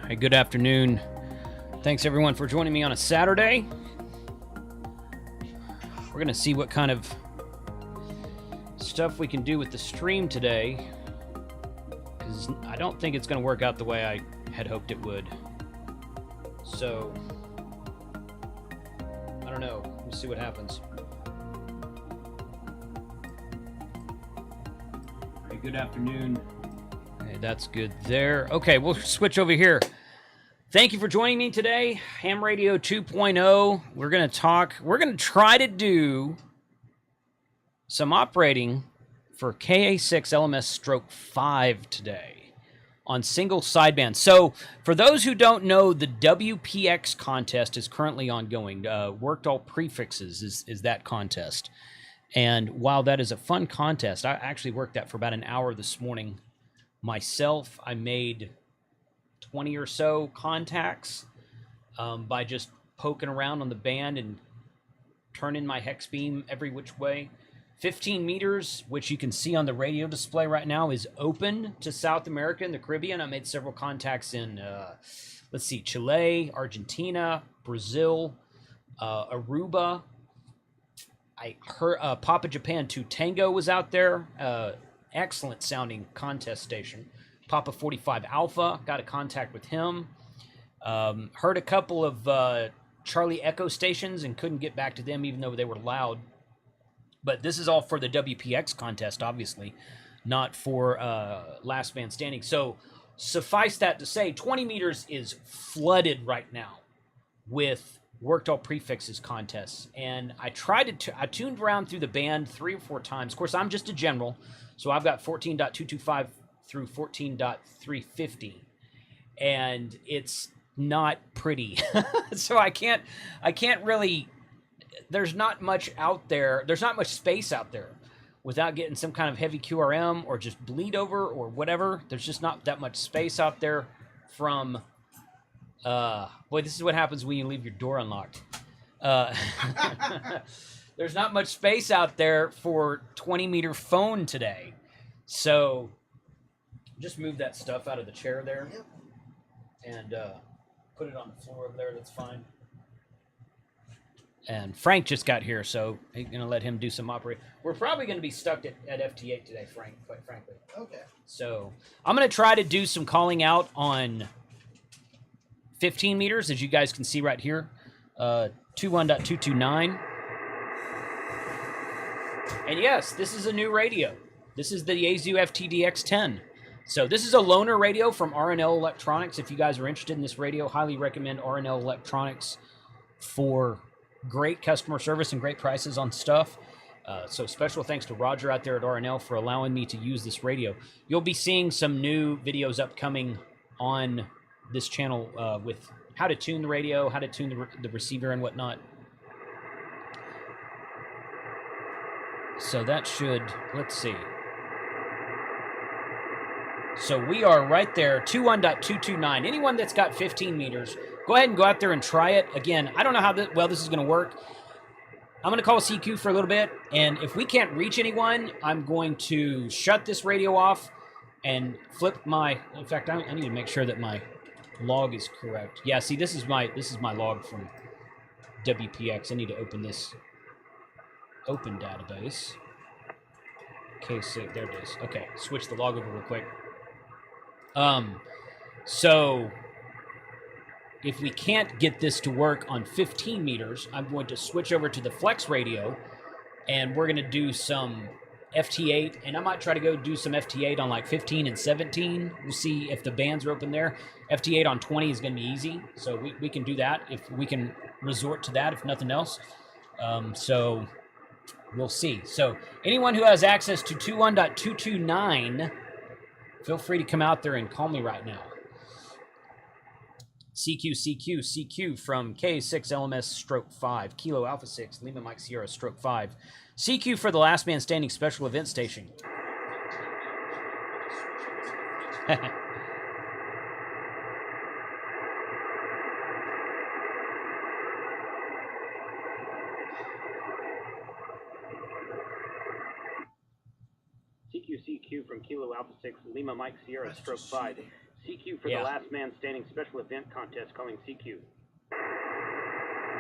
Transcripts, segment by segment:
Hey, good afternoon. Thanks everyone for joining me on a Saturday. We're going to see what kind of stuff we can do with the stream today, because I don't think it's going to work out the way I had hoped it would. So, I don't know. We'll see what happens. Hey, good afternoon. Hey, that's good there. Okay, we'll switch over here. Thank you for joining me today. Ham Radio 2.0. We're going to try to do some operating for KA6LMS 5 today on single sideband. So for those who don't know, the WPX contest is currently ongoing. Worked All Prefixes is that contest. And while that is a fun contest, I actually worked that for about an hour this morning myself. I made 20 or so contacts by just poking around on the band and turning my hex beam every which way. 15 meters, which you can see on the radio display right now, is open to South America and the Caribbean. I made several contacts in, let's see, Chile, Argentina, Brazil, Aruba. I heard Papa Japan 2 Tango was out there. Excellent sounding contest station. Papa 45 Alpha, got a contact with him. Heard a couple of Charlie Echo stations and couldn't get back to them even though they were loud. But this is all for the WPX contest, obviously, not for Last Man Standing. So suffice that to say, 20 meters is flooded right now with Worked All Prefixes contests. And I tried to I tuned around through the band 3 or 4 times. Of course, I'm just a general, so I've got 14.225 through 14.350, and it's not pretty. So I can't really, there's not much out there, there's not much space out there without getting some kind of heavy QRM or just bleed over or whatever. There's just not that much space out there from, boy, this is what happens when you leave your door unlocked. There's not much space out there for 20-meter phone today. So just move that stuff out of the chair there and put it on the floor over there. That's fine. And Frank just got here, so I'm going to let him do some operating. We're probably going to be stuck at FT8 today, Frank, quite frankly. Okay. So I'm going to try to do some calling out on 15 meters, as you guys can see right here, 21.229. And yes, this is a new radio. This is the Yaesu FTDX10. So this is a loaner radio from R&L Electronics. If you guys are interested in this radio, highly recommend R&L Electronics for great customer service and great prices on stuff. So special thanks to Roger out there at R&L for allowing me to use this radio. You'll be seeing some new videos upcoming on this channel with how to tune the radio, how to tune the receiver and whatnot. So that should, let's see. So we are right there, 21.229. Anyone that's got 15 meters, go ahead and go out there and try it. Again, I don't know how well this is going to work. I'm going to call CQ for a little bit, and if we can't reach anyone, I'm going to shut this radio off and flip my... In fact, I need to make sure that my log is correct. Yeah, see, this is my log from WPX. I need to open this open database. KA6, there it is. Okay, switch the log over real quick. So if we can't get this to work on 15 meters, I'm going to switch over to the Flex radio, and we're going to do some FT8, and I might try to go do some FT8 on like 15 and 17. We'll see if the bands are open there. FT8 on 20 is going to be easy, so we can do that if we can resort to that, if nothing else. So we'll see. So anyone who has access to 21.229, feel free to come out there and call me right now. CQ from KA6LMS 5, Kilo Alpha 6, Lima Mike Sierra 5. CQ for the Last Man Standing Special Event Station. CQ from Kilo Alpha 6, Lima Mike Sierra 5. CQ for the Last Man Standing Special Event Contest calling CQ.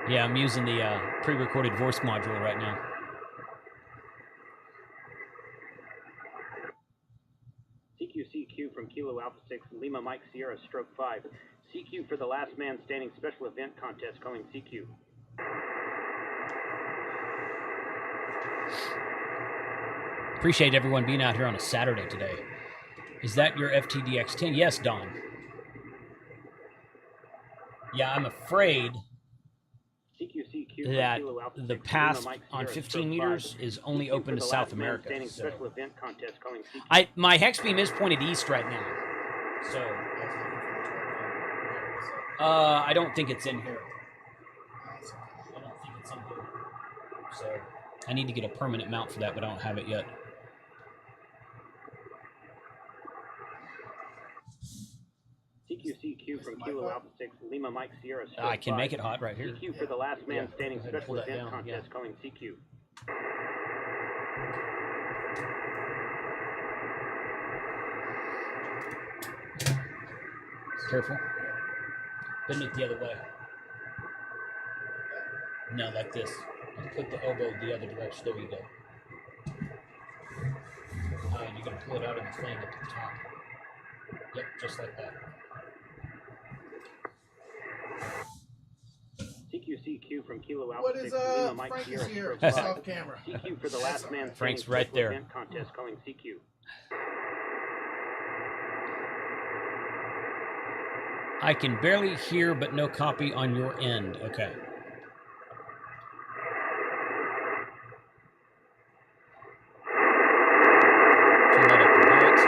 Yeah, I'm using the pre-recorded voice module right now. CQ from Kilo Alpha 6 Lima Mike Sierra Stroke 5. CQ for the Last Man Standing Special Event Contest calling CQ. Appreciate everyone being out here on a Saturday today. Is that your FTDX10? Yes, Don. Yeah, I'm afraid that the pass on 15 meters is only open to South America. So my hex beam is pointed east right now. So I don't think it's in here. I don't think it's in here. So I need to get a permanent mount for that, but I don't have it yet. CQ from Kilo Alpha 6 Lima Mike Sierra Stroke I can make it hot right here. CQ for the Last Man Standing Special Event Contest calling CQ. Careful. Bend it the other way. No, like this. And put the elbow the other direction. There you go. And you're going to pull it out of the thing up to the top. Yep, just like that. CQ from Kilo Alpha 6 Lima Mike Sierra Stroke 5. Off camera. CQ for the Last Man Frank's Standing right Special there. Event Contest calling CQ. I can barely hear, but no copy on your end. Okay. Turn that up a bit.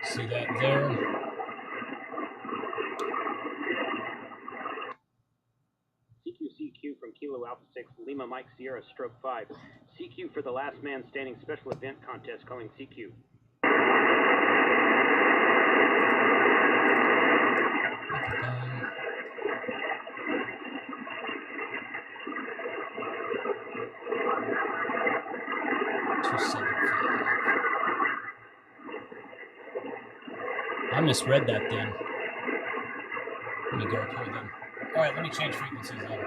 See that there? CQ from Kilo Alpha 6 Lima Mike Sierra Stroke 5. CQ for the Last Man Standing Special Event Contest calling CQ. I misread that then. Let me go up here then. All right, let me change frequencies then.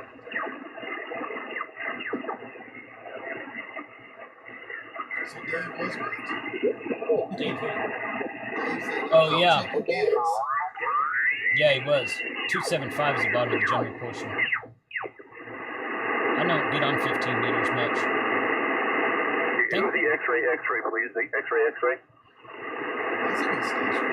So Dave was right. Dave, Dave said, oh, yeah. check your gas. Yeah, he was. 275 is the bottom of the general portion. I don't get on 15 meters much. Do the X-ray, please. The X-ray. That's a good station.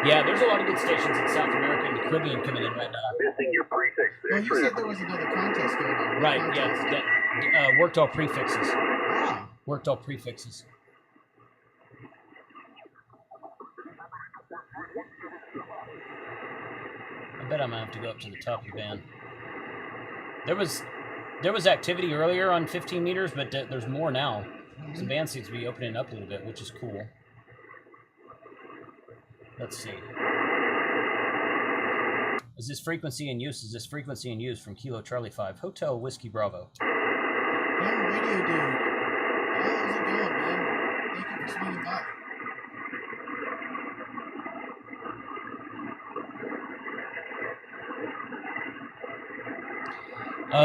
Yeah, there's a lot of good stations in South America and the Caribbean coming in right now. Missing your prefix. Well, you said there was another contest going on. Right, Contest. yeah. Worked all prefixes. Ah, Worked all prefixes. I bet I'm gonna have to go up to the top of the band. There was activity earlier on 15 meters, but there's more now. Some band seems to be opening up a little bit, which is cool. Let's see. Is this frequency in use? Is this frequency in use from Kilo Charlie 5 Hotel Whiskey Bravo? Ham Radio Dude. How's it going, man? Thank you for swinging by.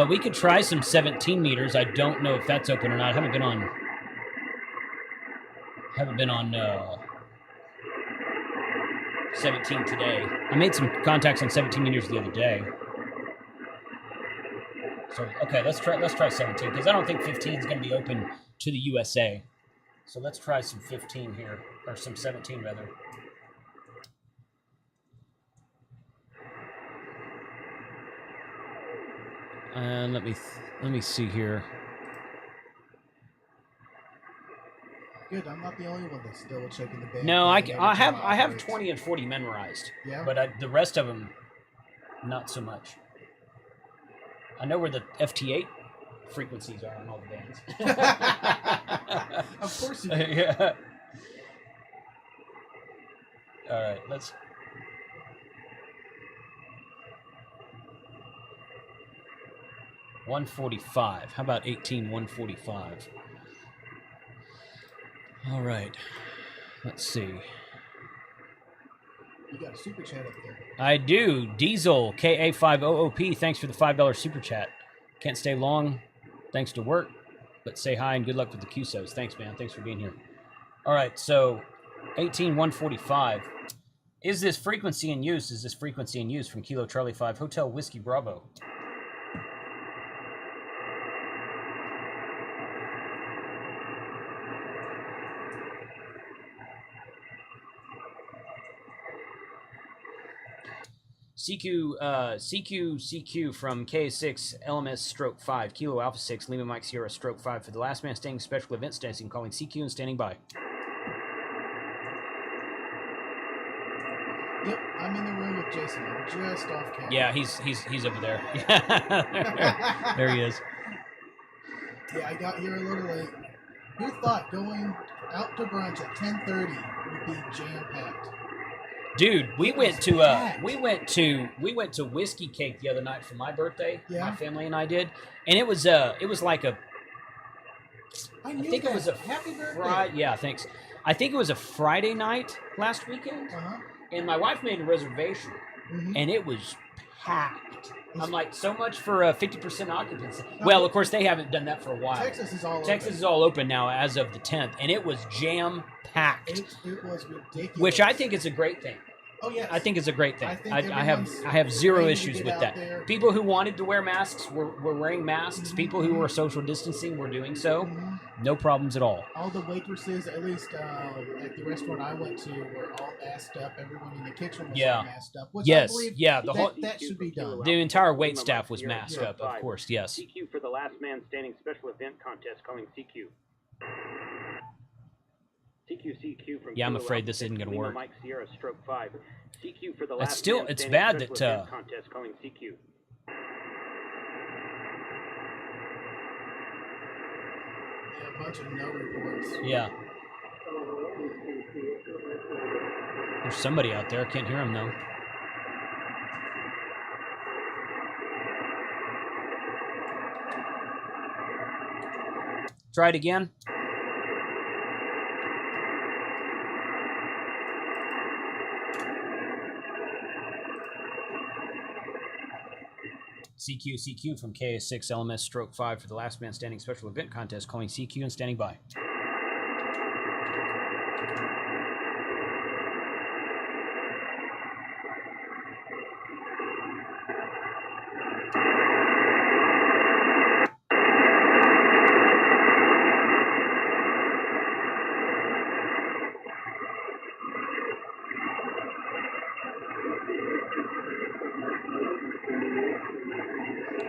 We could try some 17 meters. I don't know if that's open or not. I haven't been on 17 today. I made some contacts on 17 meters the other day. So okay, let's try 17 because I don't think 15 is going to be open to the USA. So let's try some 15 here, or some 17 rather. And let me see here. Good, I'm not the only one that's still checking the band. No, I have 20 and 40 memorized. Yeah. But the rest of them, not so much. I know where the FT8 frequencies are on all the bands. Of course you do. Yeah. All right, let's. 145. How about 18145? All right. Let's see. You got a super chat up there. I do. Diesel, KA6LMS. Thanks for the $5 super chat. Can't stay long. Thanks to work. But say hi and good luck with the QSOs. Thanks, man. Thanks for being here. All right. So 18145. Is this frequency in use? Is this frequency in use from Kilo Charlie 5 Hotel Whiskey Bravo? CQ from KA6LMS Stroke 5 Kilo Alpha 6 Lima Mike Sierra Stroke 5 for the last man standing special event stancing, calling CQ and standing by. Yep, I'm in the room with Jason. I'm just off camera. Yeah, he's over there. There he is. Yeah, I got here a little late. Who thought going out to brunch at 10:30 would be jam packed? Dude, we went to Whiskey Cake the other night for my birthday. Yeah. My family and I did, and it was like a. I think it was a happy birthday. Yeah, thanks. I think it was a Friday night last weekend, and my wife made a reservation, and it was packed. I'm like, so much for 50% occupancy. Well, of course, they haven't done that for a while. Texas is all Texas open. is all open now as of the 10th, and it was jam-packed. It was ridiculous. Which I think is a great thing. Oh, yes. I think it's a great thing. I have zero ready to issues get with out that. there. People who wanted to wear masks were wearing masks. People who were social distancing were doing so. No problems at all. All the waitresses, at least at the restaurant I went to, were all masked up. Everyone in the kitchen was all masked up. Which I believe that should be done. The entire wait staff was masked up, of course, yes. CQ for the last man standing special event contest, calling CQ. CQ from I'm afraid this isn't going to work. Mike Sierra Stroke 5. CQ for the last still, man it's standing bad special that event contest, calling CQ. Yeah, a bunch of no reports. Yeah. There's somebody out there. I can't hear him though. Try it again. CQ from KA6LMS Stroke 5 for the last man standing special event contest, calling CQ and standing by.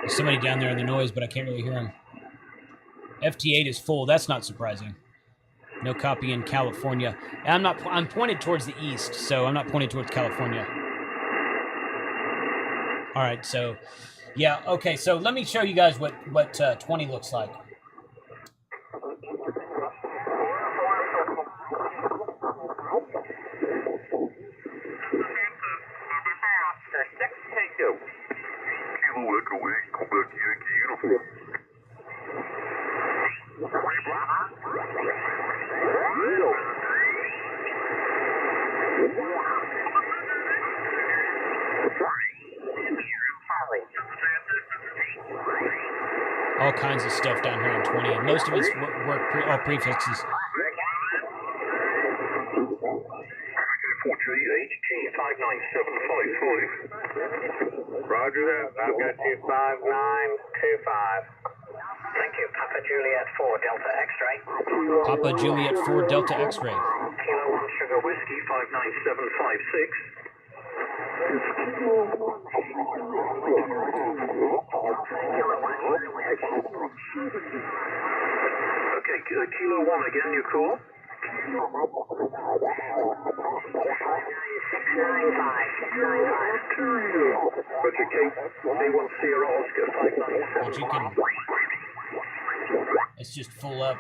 There's somebody down there in the noise, but I can't really hear him. FT8 is full. That's not surprising. No copy in California. I'm pointed towards the east, so I'm not pointed towards California. All right, so yeah, okay. So let me show you guys what 20 looks like. All kinds of stuff down here in 20, and most of it's all prefixes. 4G HT59755. Roger that. I've got you 5925. Thank you. Papa Juliet 4 Delta X-ray. Papa Juliet 4 Delta X-ray. Kilo 1 Sugar Whiskey 59756. Okay, Kilo 1 again, you cool? 695. Roger, Kate. A1 Sierra Oscar 597. But you can. It's just full up.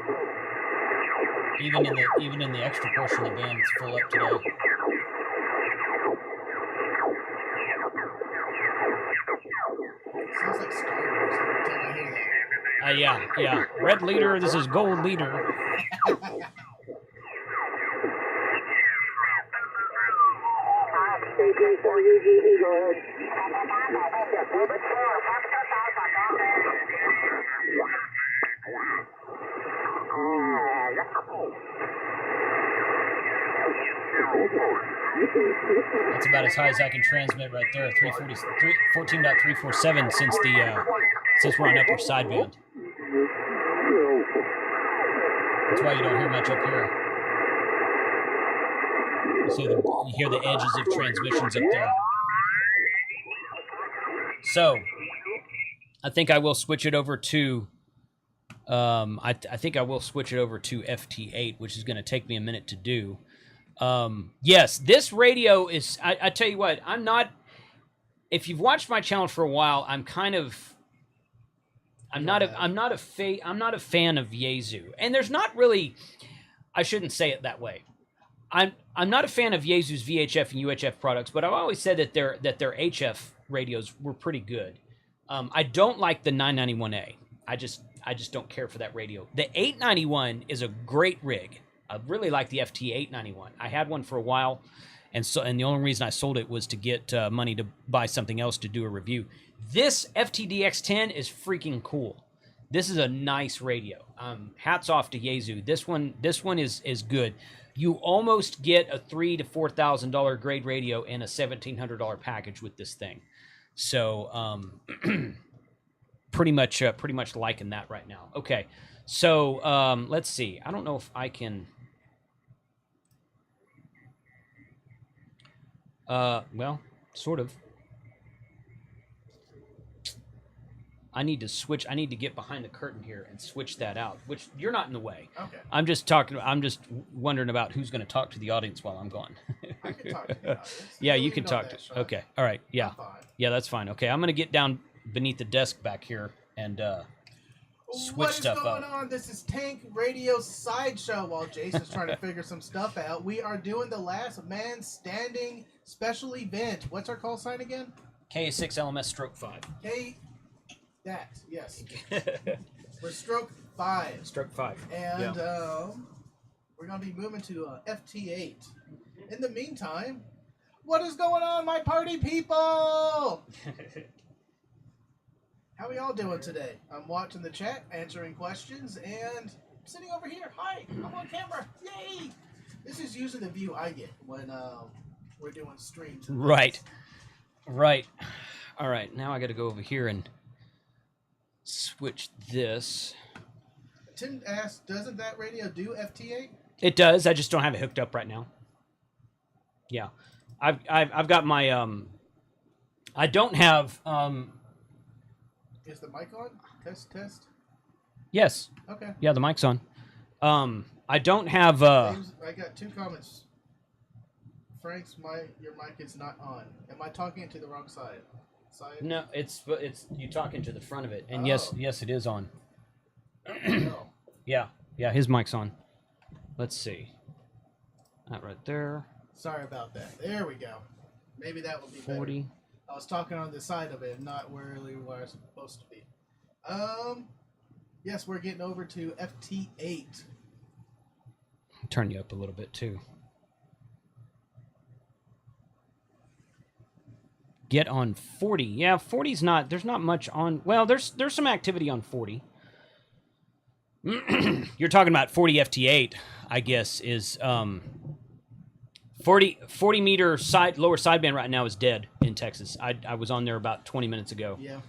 Even in the extra portion of the band, it's full up today. Sounds like Star Wars every time I hear that. Yeah. Red leader. This is gold leader. That's about as high as I can transmit right there. 14.347 since we're on upper sideband. That's why you don't hear much up here. You hear the edges of transmissions up there. So, I think I will switch it over to. I think I will switch it over to FT8, which is going to take me a minute to do. Yes, this radio is. I tell you what, I'm not. If you've watched my channel for a while, I'm kind of. I'm not a fan of Yaesu, and there's not really. I shouldn't say it that way. I'm not a fan of Yaesu's VHF and UHF products, but I've always said that their HF radios were pretty good. I don't like the 991A. I just don't care for that radio. The 891 is a great rig. I really like the FT 891. I had one for a while, and the only reason I sold it was to get money to buy something else to do a review. This FTDX10 is freaking cool. This is a nice radio. Hats off to Yaesu. This one is good. You almost get a $3,000 to $4,000 grade radio in a $1,700 package with this thing. So pretty much liking that right now. Okay, so let's see. I don't know if I can. Well, sort of. I need to switch. I need to get behind the curtain here and switch that out, which you're not in the way. Okay. I'm just wondering about who's going to talk to the audience while I'm gone. I can talk to the audience. Yeah, you can talk to. Okay. All right. Yeah. Yeah, that's fine. Okay. I'm going to get down beneath the desk back here and switch stuff up. What is going on? This is Tank Radio Sideshow while Jason's trying to figure some stuff out. We are doing the Last Man Standing Special Event. What's our call sign again? KA6LMS Stroke 5. That, yes. We're Stroke 5. Stroke 5. And we're going to be moving to FT8. In the meantime, what is going on, my party people? How are we all doing today? I'm watching the chat, answering questions, and sitting over here. Hi, I'm on camera. Yay! This is usually the view I get when we're doing streams. Right. Right. All right, now I got to go over here and switch this. Tim asked, doesn't that radio do FT8? It does. I just don't have it hooked up right now. Yeah, I've got my I don't have Is the mic on? Test. Yes. Okay. Yeah, the mic's on. I don't have I got 2 comments. Frank's your mic is not on. Am I talking to the wrong side? No, it's you talking to the front of it, and yes, it is on. Yeah, his mic's on. Let's see. That right there. Sorry about that. There we go. Maybe that will be 40. better. I was talking on the side of it, not really where I was supposed to be. Yes, we're getting over to FT8. Turn you up a little bit too. Get on 40. Yeah, 40's not. There's not much on. Well, there's some activity on 40. You're talking about 40 FT8, I guess, is 40 meter lower sideband right now is dead in Texas. I was on there about 20 minutes ago. Yeah.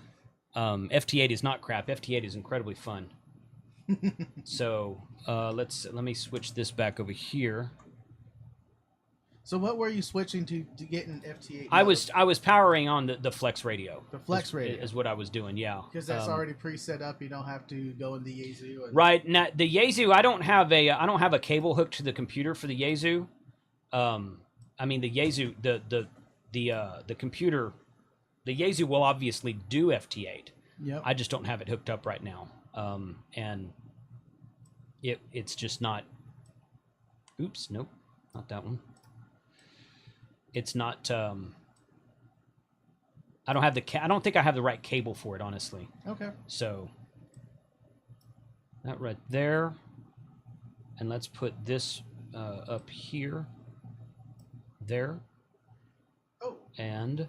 FT8 is not crap. FT8 is incredibly fun. So let me switch this back over here. So what were you switching to get an FT8? I was powering on the Flex radio. The Flex radio is what I was doing. Yeah, because that's already preset up. You don't have to go in the Yaesu. Right now, the Yaesu, I don't have a cable hooked to the computer for the Yaesu. I mean the Yaesu, the computer, the Yaesu will obviously do FT8. Yep. I just don't have it hooked up right now, and it's just not. Oops, nope, not that one. It's not. I don't think I have the right cable for it, honestly. Okay. So, That right there. And let's put this up here. There. Oh, And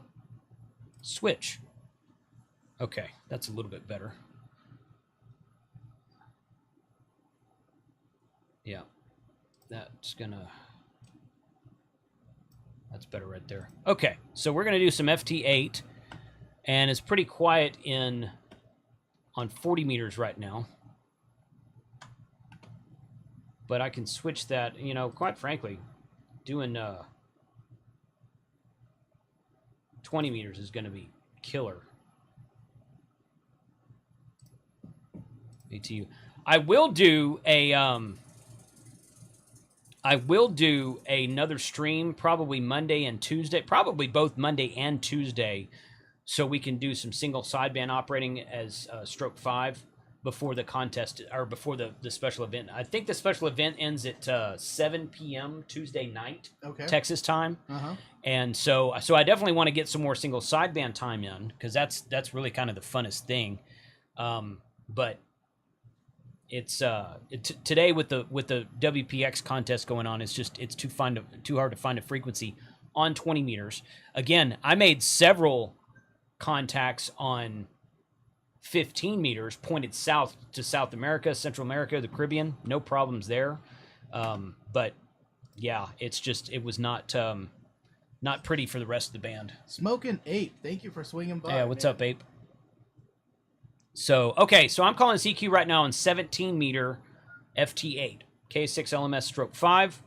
switch. Okay, that's a little bit better. Yeah, that's better right there. Okay, so we're gonna do some FT8, and it's pretty quiet on 40 meters right now. But I can switch that, you know, quite frankly, doing 20 meters is gonna be killer. ATU. I will do another stream probably Monday and Tuesday, probably both Monday and Tuesday, so we can do some single sideband operating as stroke 5 before the contest or before the special event. I think the special event ends at 7 p.m. Tuesday night, okay. Texas time. Uh-huh. And so I definitely want to get some more single sideband time in, because that's really kind of the funnest thing. But it's today with the WPX contest going on, it's too hard to find a frequency on 20 meters. Again, I made several contacts on 15 meters pointed south to South America, Central America, the Caribbean. No problems there. But yeah, it was not pretty for the rest of the band. Smoking Ape, thank you for swinging by. Yeah, what's up, Ape? So, okay, so I'm calling CQ right now on 17 meter FT8, KA6LMS stroke 5,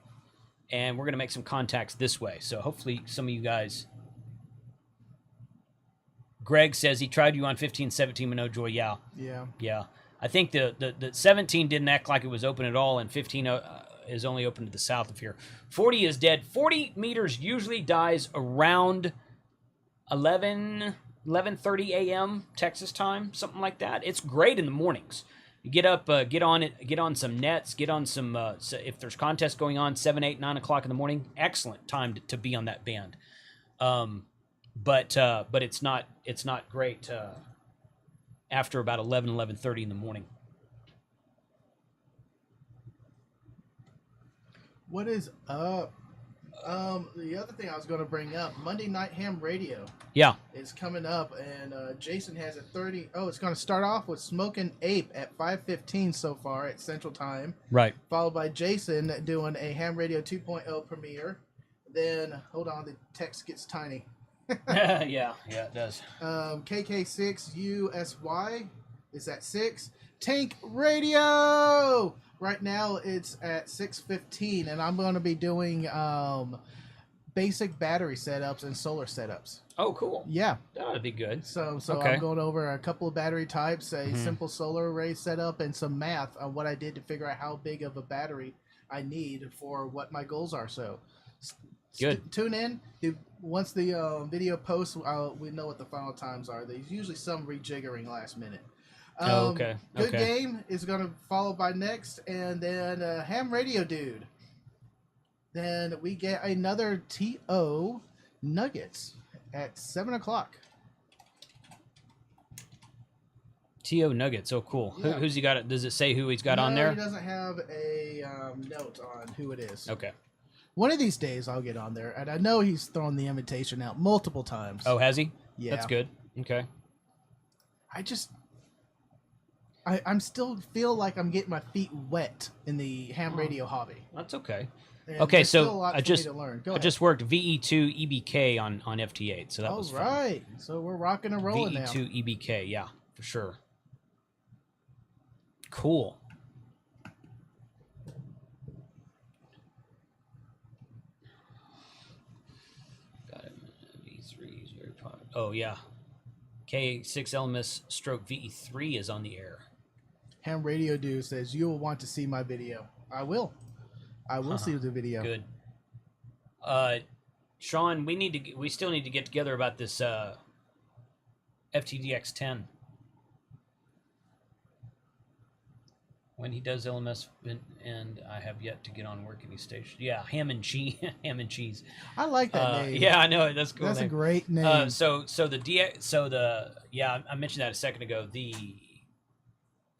and we're going to make some contacts this way. So hopefully some of you guys... Greg says he tried you on 15, 17 with no joy. Yeah. Yeah. Yeah. I think the 17 didn't act like it was open at all, and 15 is only open to the south of here. 40 is dead. 40 meters usually dies around 11:30 a.m. Texas time, something like that. It's great in the mornings. You get up, get on some nets, get on some, if there's contests going on, 7, 8, 9 o'clock in the morning, excellent time to be on that band. But it's not great after about 11:30 in the morning. What is up? The other thing I was going to bring up, Monday Night Ham Radio. Yeah. Is coming up, and Jason has a 30. Oh, it's going to start off with Smoking Ape at 5:15 so far at Central Time. Right. Followed by Jason doing a Ham Radio 2.0 premiere. Then, hold on, the text gets tiny. yeah, it does. KK6USY is at 6. Tank Radio! Right now it's at 6:15, and I'm going to be doing basic battery setups and solar setups. Oh, cool. Yeah. That ought to be good. So okay. I'm going over a couple of battery types, a simple solar array setup, and some math on what I did to figure out how big of a battery I need for what my goals are. So good. Tune in. Once the video posts, we know what the final times are. There's usually some rejiggering last minute. Okay. Good Game is going to follow by next, and then Ham Radio Dude. Then we get another TO Nuggets at 7 o'clock. TO Nuggets. Oh, cool. Yeah. Who's he got? Does it say who he's got on there? He doesn't have a note on who it is. Okay. One of these days I'll get on there, and I know he's thrown the invitation out multiple times. Oh, has he? Yeah. That's good. Okay. I'm still feel like I'm getting my feet wet in the ham radio hobby. That's okay. And Okay, there's still a so lot I for just me to learn. I just worked VE2 EBK on FT8, so that All was fun. right. So we're rocking and rolling now. VE2 EBK, yeah, for sure. Cool. Got it. V3 is very popular. Oh yeah. KA6LMS stroke VE3 is on the air. Ham Radio Dude says you will want to see my video. I will. I will see the video. Good. Sean, we still need to get together about this FTDX10. When he does LMS, and I have yet to get on work any station. Yeah, ham and cheese. Ham and cheese. I like that name. Yeah, I know that's cool. That's name. a great name. I mentioned that a second ago. The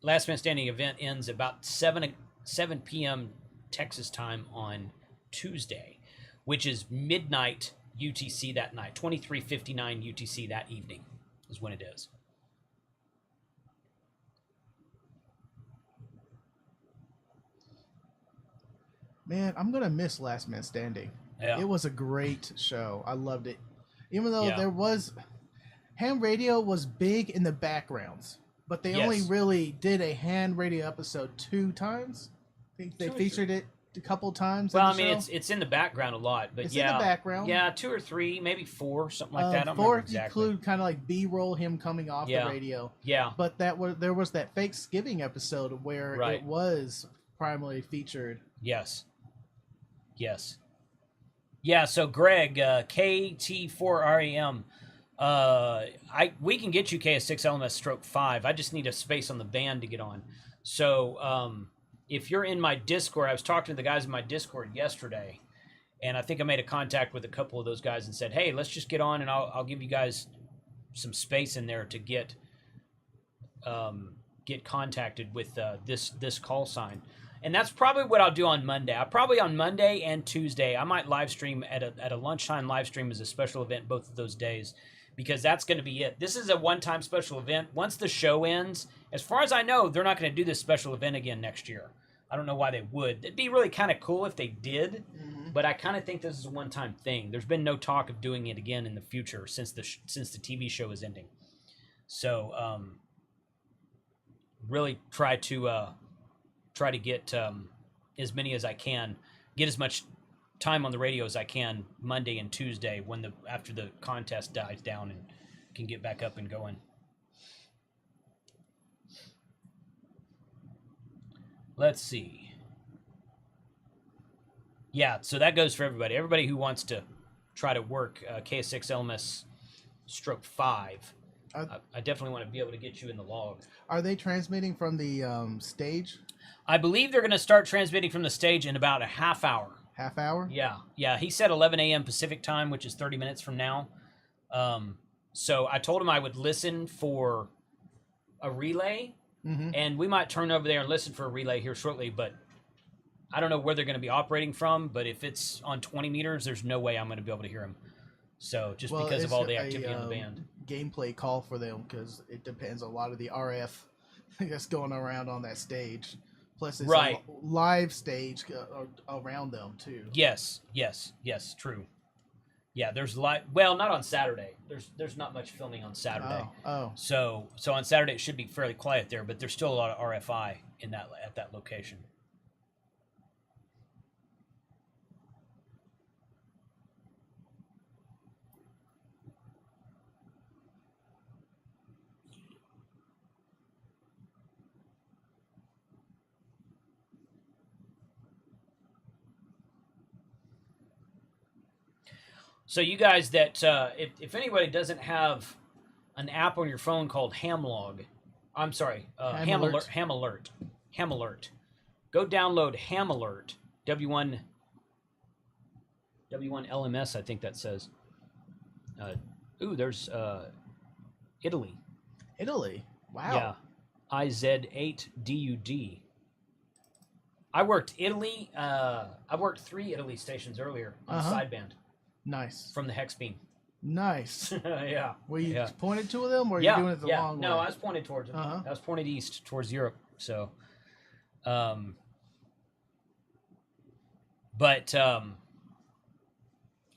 Last Man Standing event ends about 7 p.m. Texas time on Tuesday, which is midnight UTC that night. 23:59 UTC that evening is when it is. Man, I'm gonna miss Last Man Standing. Yeah. It was a great show. I loved it. Even though Yeah. there was ham radio was big in the backgrounds, but they only Yes. really did a ham radio episode 2 times. I think they Two or featured it a couple times. Well, I in the mean, show. it's in the background a lot, but It's yeah, in the background. Yeah, 2 or 3, maybe 4, something like that. I don't 4 remember if you exactly. include kind of like B-roll him coming off Yeah. the radio. Yeah, But there was that Thanksgiving episode where Right. it was primarily featured. yes, yes, yeah. So Greg, KT4REM, we can get you KA6LMS/5. I just need a space on the band to get on. So if you're in my Discord, I was talking to the guys in my Discord yesterday, and I think I made a contact with a couple of those guys and said, "Hey, let's just get on, and I'll give you guys some space in there to get contacted with this call sign." And that's probably what I'll do on Monday. Probably on Monday and Tuesday, I might live stream at a lunchtime live stream as a special event both of those days, because that's going to be it. This is a one-time special event. Once the show ends, as far as I know, they're not going to do this special event again next year. I don't know why they would. It'd be really kind of cool if they did, but I kind of think this is a one-time thing. There's been no talk of doing it again in the future since the TV show is ending. So really try to get as many as I can, get as much time on the radio as I can Monday and Tuesday after the contest dies down and can get back up and going. Let's see. Yeah, so that goes for everybody. Everybody who wants to try to work KA6LMS/5. I definitely want to be able to get you in the log. Are they transmitting from the stage? I believe they're going to start transmitting from the stage in about a half hour. Half hour? Yeah. He said 11 a.m. Pacific time, which is 30 minutes from now. So I told him I would listen for a relay, and we might turn over there and listen for a relay here shortly, but I don't know where they're going to be operating from, but if it's on 20 meters, there's no way I'm going to be able to hear them. So just because of all the activity on the band. Gameplay call for them, because it depends on a lot of the RF that's going around on that stage. Plus, it's Right. a live stage around them too. Yes, true. Yeah, there's well, not on Saturday. There's not much filming on Saturday. Oh. So on Saturday it should be fairly quiet there, but there's still a lot of RFI at that location. So you guys that, if anybody doesn't have an app on your phone called Hamlog, I'm sorry, Ham Alert, go download Ham Alert, W1 LMS, I think that says. There's Italy. Italy. Wow. Yeah, IZ8DUD. I worked Italy. I worked 3 Italy stations earlier on sideband. Nice. From the hex beam. Nice. Yeah. Were you pointed to them, or were you doing it the long way? No, I was pointed towards them. I was pointed east towards Europe. So, but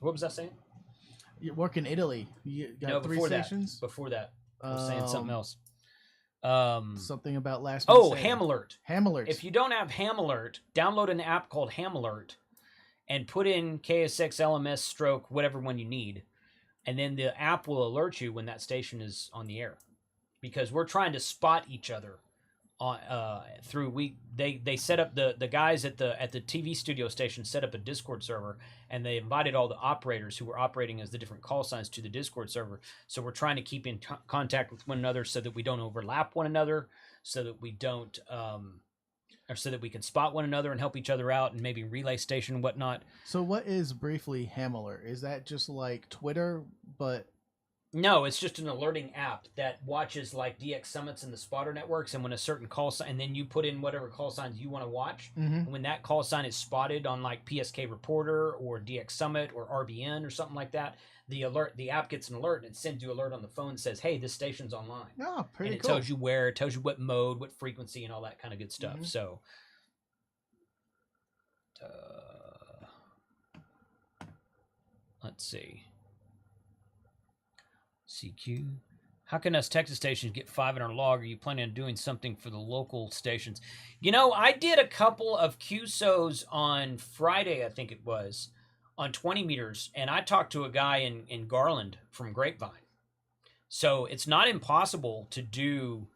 what was I saying? You work in Italy. You got No, 3 before stations. Before that, I was saying something else. Something about last. Ham Alert. Ham Alert. If you don't have Ham Alert, download an app called Ham Alert, and put in KA6LMS stroke whatever one you need, and then the app will alert you when that station is on the air, because we're trying to spot each other on they set up the guys at the TV studio station set up a Discord server, and they invited all the operators who were operating as the different call signs to the Discord server. So we're trying to keep in contact with one another so that we don't overlap one another, so that we don't or so that we can spot one another and help each other out, and maybe relay station and whatnot. So what is briefly Ham Alert? Is that just like Twitter, but No, it's just an alerting app that watches like DX summits and the spotter networks, and when a certain call sign, and then you put in whatever call signs you want to watch. Mm-hmm. And when that call sign is spotted on like PSK Reporter or DX Summit or RBN or something like that, the app gets an alert and it sends you an alert on the phone and says, "Hey, this station's online." Oh, pretty and it cool. tells you where, it tells you what mode, what frequency, and all that kind of good stuff. Mm-hmm. So, let's see. CQ. How can us Texas stations get 5 in our log? Are you planning on doing something for the local stations? You know, I did a couple of QSOs on Friday, I think it was, on 20 meters, and I talked to a guy in Garland from Grapevine. So it's not impossible to do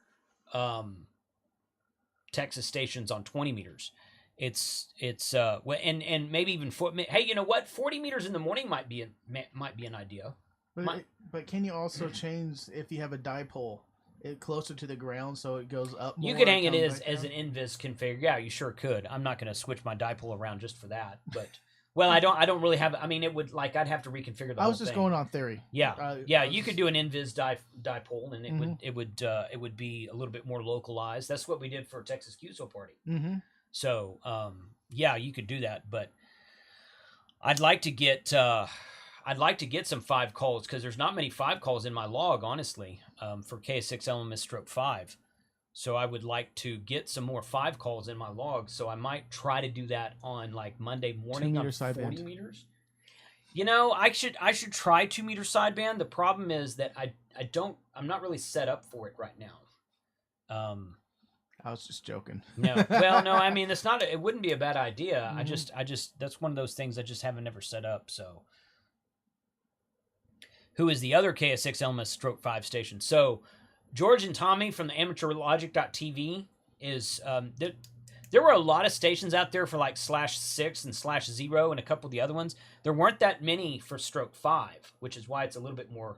Texas stations on 20 meters. It's and maybe even hey, you know what? 40 meters in the morning might be an idea. But can you also change if you have a dipole it closer to the ground so it goes up more? You could hang it as an invis config. Yeah, you sure could. I'm not going to switch my dipole around just for that. But well, I don't really have. I mean, it would I'd have to reconfigure the. I was just going on theory. Yeah, you could do an invis dipole, and it would be a little bit more localized. That's what we did for Texas QSO party. Mm-hmm. So yeah, you could do that, but I'd like to get some 5 calls because there's not many 5 calls in my log, honestly, for KA6LMS/5. So I would like to get some more 5 calls in my log. So I might try to do that on like Monday morning on 40 meters. You know, I should try 2 meter sideband. The problem is that I'm not really set up for it right now. I was just joking. No, well, no, I mean it wouldn't be a bad idea. Mm-hmm. I just that's one of those things I just haven't never set up. So. Who is the other KA6LMS/5 station? So, George and Tommy from the amateurlogic.tv is there were a lot of stations out there for like /6 and /0 and a couple of the other ones. There weren't that many for /5, which is why it's a little bit more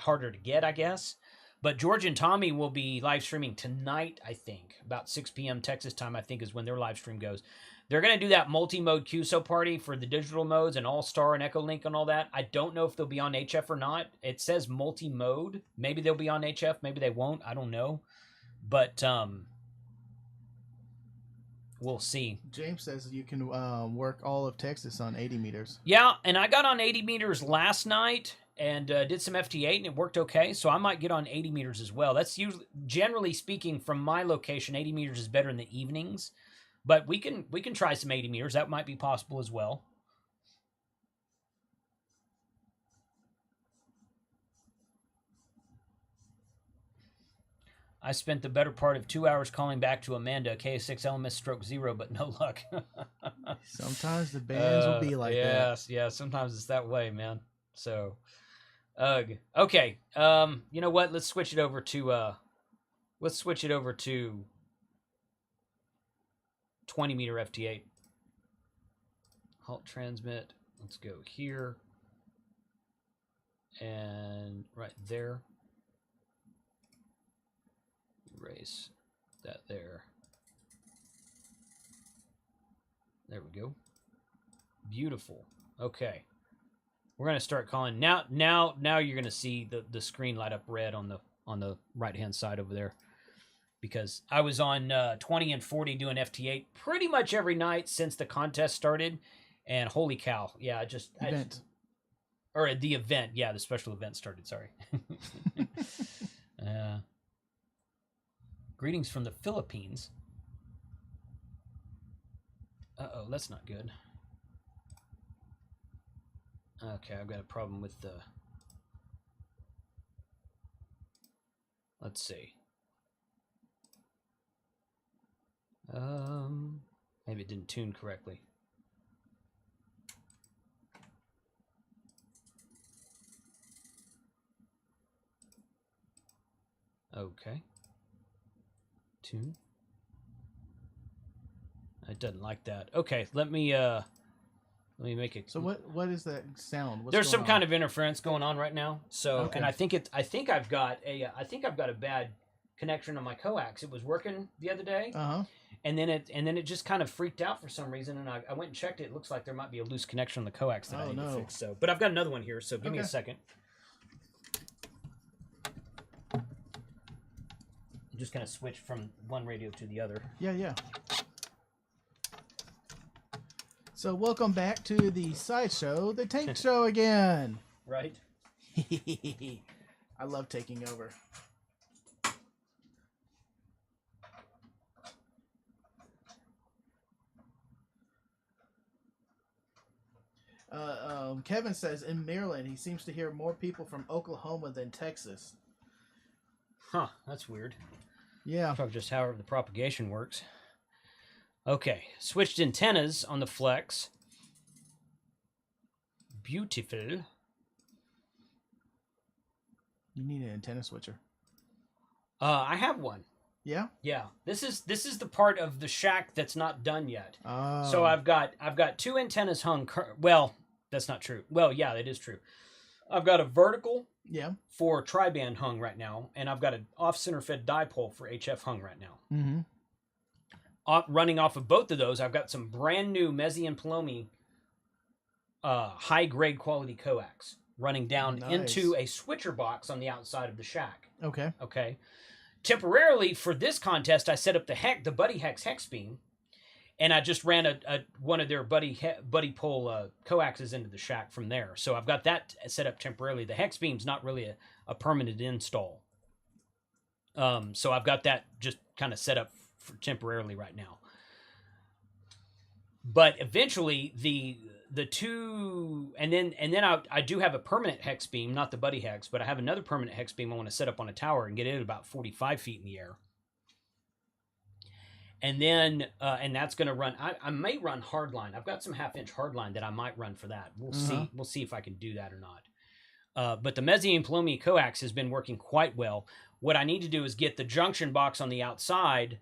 harder to get, I guess. But George and Tommy will be live streaming tonight, I think, about 6 p.m. Texas time, I think is when their live stream goes. They're going to do that multi-mode QSO party for the digital modes and All-Star and Echolink and all that. I don't know if they'll be on HF or not. It says multi-mode. Maybe they'll be on HF. Maybe they won't. I don't know. But we'll see. James says you can work all of Texas on 80 meters. Yeah, and I got on 80 meters last night and did some FT8, and it worked okay. So I might get on 80 meters as well. That's usually, generally speaking, from my location, 80 meters is better in the evenings. But we can try some 80 meters. That might be possible as well. I spent the better part of 2 hours calling back to Amanda, KA6LMS/0, but no luck. Sometimes the bands will be like that. Yes, yeah. Sometimes it's that way, man. So, okay. You know what? Let's switch it over to 20 meter FT8. Halt transmit. Let's go here. And right there. Erase that there. There we go. Beautiful. Okay. We're going to start calling. Now you're going to see the screen light up red on the right-hand side over there. Because I was on 20 and 40 doing FT8 pretty much every night since the contest started. And holy cow. Yeah, the event. Yeah, the special event started. Sorry. Greetings from the Philippines. Uh-oh, that's not good. Okay, I've got a problem with the... Let's see. Maybe it didn't tune correctly. Okay. Tune. It doesn't like that. Okay, let me make it. So what is that sound? There's some kind of interference going on right now. So, okay. And I think I've got a bad connection on my coax. It was working the other day. Uh-huh. and then it just kind of freaked out for some reason, and I went and checked it. It looks like there might be a loose connection on the coax that I need to fix. So, but I've got another one here, so give me a second. Just kind of switch from one radio to the other. Yeah. So welcome back to the sideshow, the Tank Show again. Right. I love taking over. Kevin says in Maryland he seems to hear more people from Oklahoma than Texas. Huh, that's weird. Yeah. Probably just however the propagation works. Okay, switched antennas on the Flex. Beautiful. You need an antenna switcher. I have one. Yeah? Yeah. This is the part of the shack that's not done yet. Oh. So I've got 2 antennas hung. Well, that's not true. Well, yeah, it is true. I've got a vertical for tri-band hung right now, and I've got an off-center fed dipole for HF hung right now. Mm-hmm. Running off of both of those, I've got some brand new Mezzi and Palomi high-grade quality coax running down into a switcher box on the outside of the shack. Okay. Okay. Temporarily for this contest, I set up the Buddy Hex hex beam, and I just ran one of their buddy pole coaxes into the shack from there. So I've got that set up temporarily. The hex beam's not really a permanent install. So I've got that just kind of set up for temporarily right now. But eventually the two, and then I do have a permanent hex beam, not the Buddy Hex, but I have another permanent hex beam I want to set up on a tower and get it at about 45 feet in the air. And then, and that's going to run, I may run hardline. I've got some 1/2-inch hardline that I might run for that. We'll see. We'll see if I can do that or not. But the Mezzi and Palomi coax has been working quite well. What I need to do is get the junction box on the outside,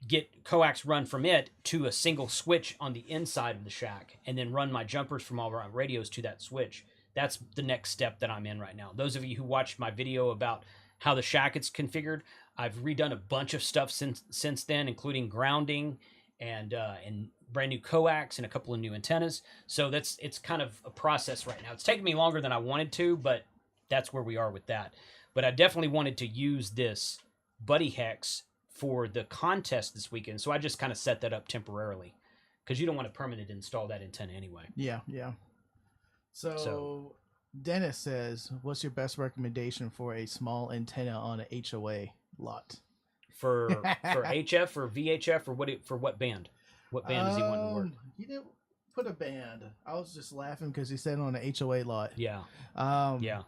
get coax run from it to a single switch on the inside of the shack, and then run my jumpers from all our radios to that switch. That's the next step that I'm in right now. Those of you who watched my video about how the shack is configured, I've redone a bunch of stuff since then, including grounding and brand new coax and a couple of new antennas. So it's kind of a process right now. It's taken me longer than I wanted to, but that's where we are with that. But I definitely wanted to use this Buddy Hex for the contest this weekend, so I just kind of set that up temporarily because you don't want to permanent install that antenna anyway. Yeah. So Dennis says, what's your best recommendation for a small antenna on an HOA lot? For HF or VHF or what band? What band does he want to work? He didn't put a band. I was just laughing because he said on an HOA lot. Yeah. Yeah.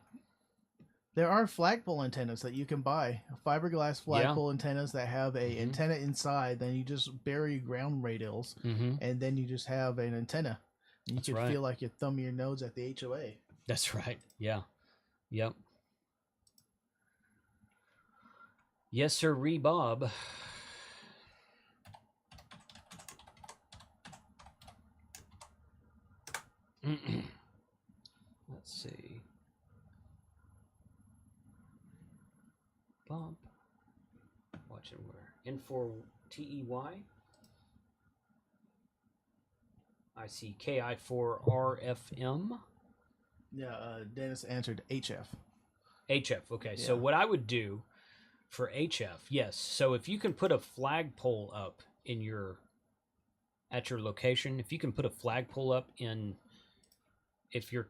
There are flagpole antennas that you can buy. Fiberglass flagpole antennas that have a antenna inside. Then you just bury ground radials, and then you just have an antenna. And you can feel like you're thumbing your nose at the HOA. That's right. Yeah. Yep. Yes, sir, Bob. Let's see. Bump. Watching where? N4TEY. I see KI4RFM. Yeah, Dennis answered HF. HF, okay. Yeah. So what I would do for HF, yes. So if you can put a flagpole up at your location, if you can put a flagpole up in, if your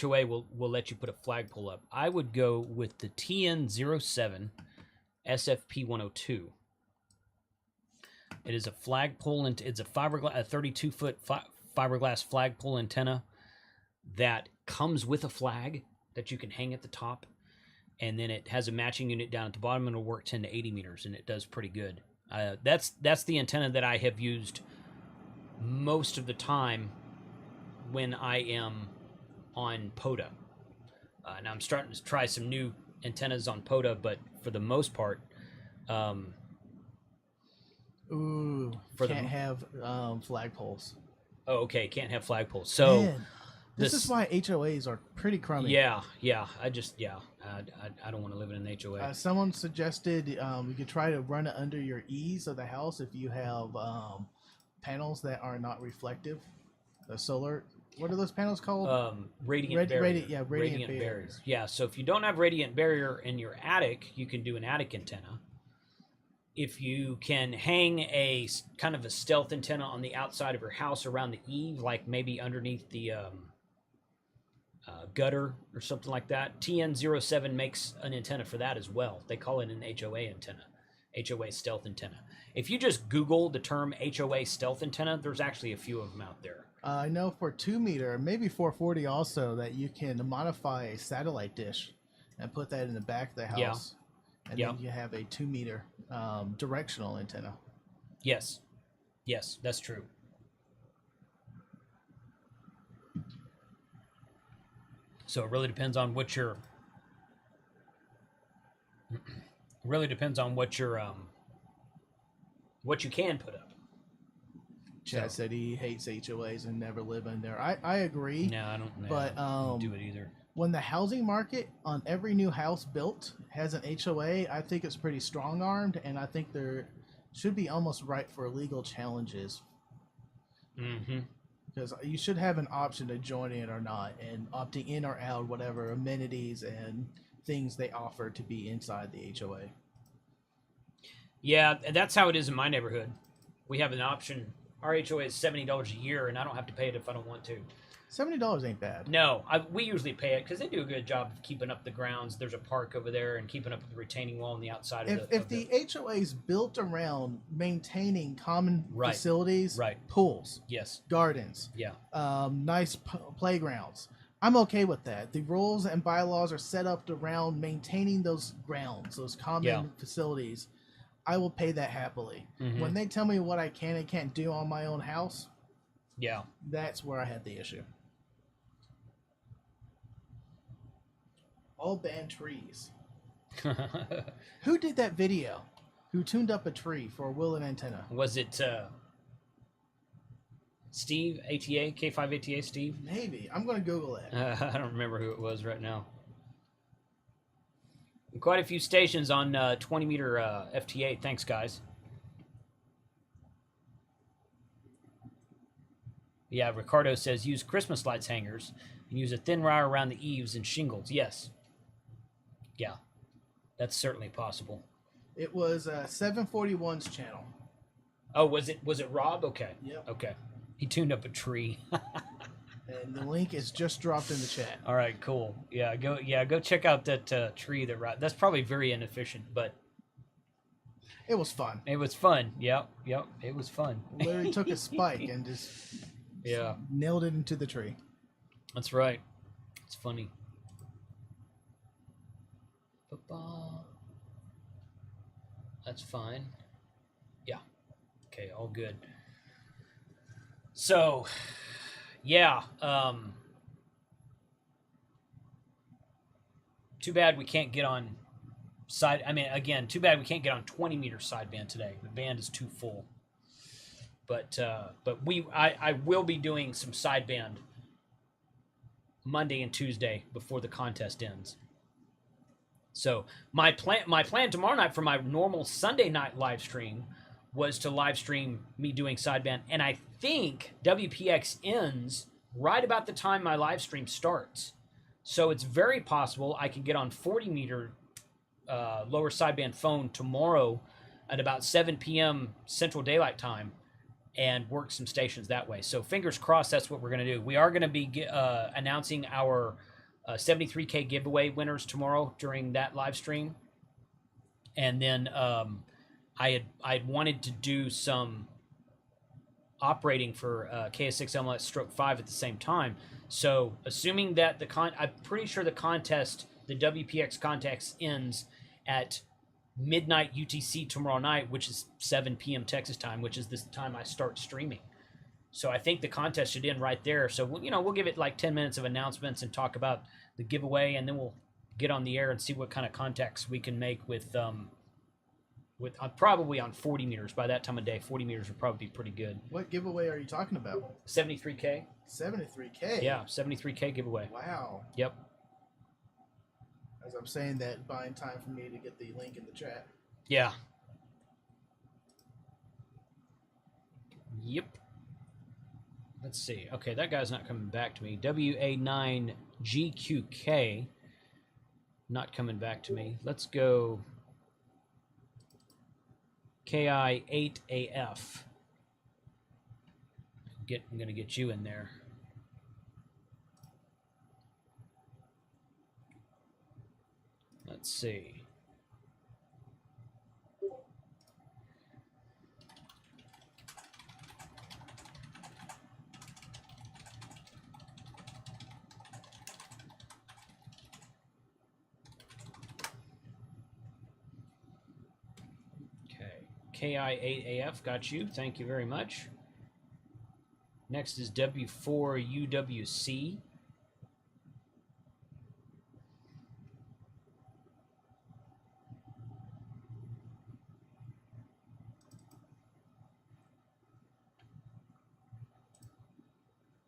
HOA will let you put a flagpole up, I would go with the TN07 SFP102. It is a flagpole, and it's a 32-foot fiberglass flagpole antenna that comes with a flag that you can hang at the top, and then it has a matching unit down at the bottom, and it'll work 10 to 80 meters, and it does pretty good. That's the antenna that I have used most of the time when I am on POTA. Now I'm starting to try some new antennas on POTA, but for the most part, can't have flagpoles. Oh, okay, can't have flagpoles. So, This is why HOAs are pretty crummy. Yeah. I don't want to live in an HOA. Someone suggested you could try to run it under your eaves of the house if you have panels that are not reflective. The solar, what are those panels called? Radiant barrier. Radiant barriers. Yeah, so if you don't have radiant barrier in your attic, you can do an attic antenna. If you can hang a kind of a stealth antenna on the outside of your house around the eave, like maybe underneath the gutter or something like that, TN07 makes an antenna for that as well. They call it an HOA antenna, HOA stealth antenna. If you just Google the term HOA stealth antenna, there's actually a few of them out there. I know for 2 meter, maybe 440 also, that you can modify a satellite dish and put that in the back of the house. Yeah. And then you have a 2 meter directional antenna. Yes, that's true. So it really depends on what your what you can put up. Chad said he hates HOAs and never live in there. I agree. No, I don't. But I don't do it either. When the housing market on every new house built has an HOA, I think it's pretty strong-armed, and I think there should be almost right for legal challenges. Mm-hmm. Because you should have an option to join in or not, and opting in or out, whatever amenities and things they offer to be inside the HOA. Yeah, that's how it is in my neighborhood. We have an option. Our HOA is $70 a year, and I don't have to pay it if I don't want to. $70 ain't bad. No, we usually pay it because they do a good job of keeping up the grounds. There's a park over there and keeping up the retaining wall on the outside of If the HOA is built around maintaining common Right. facilities, Right. pools, Yes. gardens, Yeah. nice playgrounds, I'm okay with that. The rules and bylaws are set up around maintaining those grounds, those common facilities. I will pay that happily. Mhm. When they tell me what I can and can't do on my own house, Yeah. that's where I have the issue. All banned trees. Who did that video? Who tuned up a tree for a Willen antenna? Was it Steve ATA, K5 ATA Steve? Maybe. I'm going to Google it. I don't remember who it was right now. Quite a few stations on 20 meter FT8. Thanks, guys. Yeah, Ricardo says use Christmas lights hangers and use a thin wire around the eaves and shingles. Yes. Yeah, that's certainly possible. It was 741's channel. Oh, was it Rob? Okay. Yep. Okay. He tuned up a tree. And the link is just dropped in the chat. All right, cool. Go check out that tree that's probably very inefficient, but it was fun. It was fun. Yep. It was fun. Literally took a spike and just nailed it into the tree. That's right. It's funny. Football. That's fine. Yeah. Okay, all good. So, yeah. Too bad we can't get on side. I mean, again, too bad we can't get on 20 meter sideband today. The band is too full. But I will be doing some sideband Monday and Tuesday before the contest ends. So my plan tomorrow night for my normal Sunday night live stream was to live stream me doing sideband, and I think WPX ends right about the time my live stream starts. So it's very possible I could get on 40 meter lower sideband phone tomorrow at about 7 p.m. Central Daylight Time and work some stations that way. So fingers crossed that's what we're going to do. We are going to be announcing our 73K giveaway winners tomorrow during that live stream. And then I had wanted to do some operating for KA6LMS Stroke 5 at the same time. So assuming that I'm pretty sure the WPX contest ends at midnight UTC tomorrow night, which is 7 p.m. Texas time, which is this time I start streaming. So I think the contest should end right there. So we'll give it like 10 minutes of announcements and talk about the giveaway, and then we'll get on the air and see what kind of contacts we can make with with probably on 40 meters. By that time of day, 40 meters would probably be pretty good. What giveaway are you talking about? 73K. 73K. Yeah, 73K giveaway. Wow. Yep. As I'm saying that, buying time for me to get the link in the chat. Yeah. Yep. Let's see. Okay, that guy's not coming back to me. WA9GQK. Not coming back to me. Let's go KI8AF. I'm going to get you in there. Let's see. KI8AF, got you. Thank you very much. Next is W4UWC.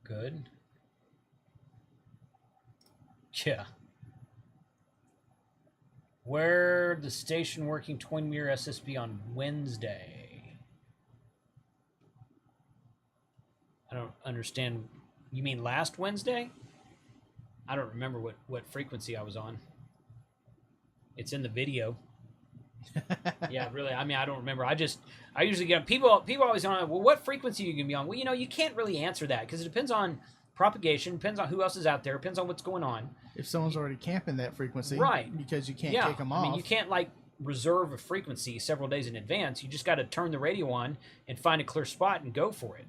Good. Yeah. Where the station working 20 meter SSB on Wednesday? I don't understand. You mean last Wednesday? I don't remember what frequency I was on. It's in the video. Yeah, really. I mean, I don't remember. I usually get people always on. Well, what frequency are you gonna be on? Well, you know, you can't really answer that because it depends on propagation, depends on who else is out there, depends on what's going on. If someone's already camping that frequency, right? Because you can't yeah. take them off. I mean, you can't like reserve a frequency several days in advance. You just got to turn the radio on and find a clear spot and go for it.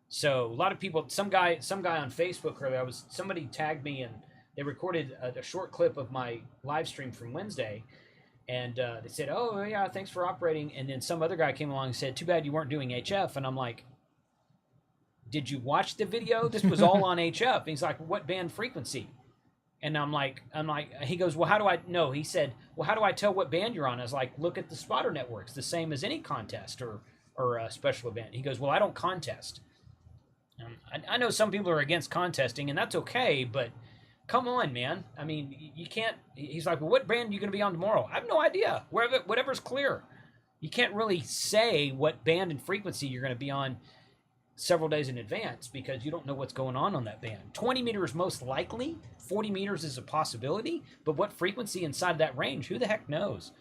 So a lot of people, some guy on Facebook earlier, somebody tagged me and they recorded a short clip of my live stream from Wednesday. And they said, oh, yeah, thanks for operating. And then some other guy came along and said, too bad you weren't doing HF. And I'm like, did you watch the video? This was all on HF. And he's like, what band frequency? And I'm like, he goes, well, how do I know? He said, well, how do I tell what band you're on? I was like, look at the spotter networks, the same as any contest or a special event. He goes, well, I don't contest. I know some people are against contesting, and that's okay, but come on, man. I mean, you can't. He's like, well, what band are you going to be on tomorrow? I have no idea. Whatever's clear. You can't really say what band and frequency you're going to be on several days in advance because you don't know what's going on that band. 20 meters most likely. 40 meters is a possibility, but what frequency inside that range? Who the heck knows?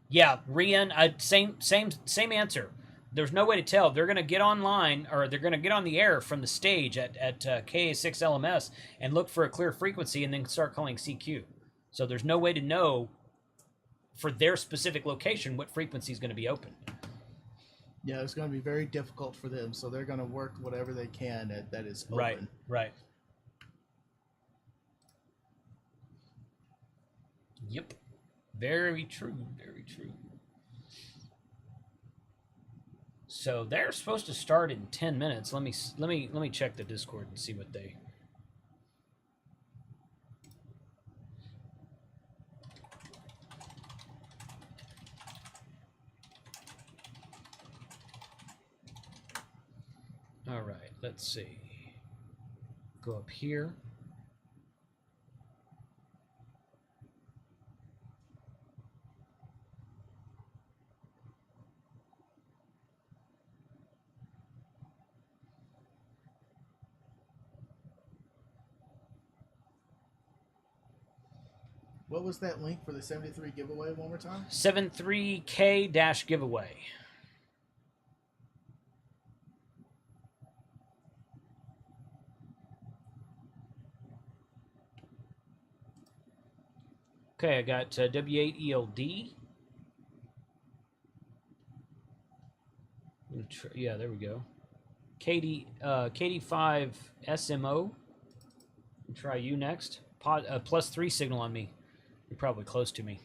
Yeah, Rian, same answer. There's no way to tell. They're going to get online, or they're going to get on the air from the stage at KA6LMS and look for a clear frequency and then start calling CQ. So there's no way to know for their specific location what frequency is going to be open. Yeah, it's going to be very difficult for them, so they're going to work whatever they can that is open. Right. Yep. Very true. Very true. So they're supposed to start in 10 minutes. Let me check the Discord and see what they. All right, let's see. Go up here. What was that link for the 73 giveaway one more time? 73K-giveaway. Okay, I got W8ELD. Yeah, there we go. KD5SMO. Try you next. +3 signal on me. You're probably close to me.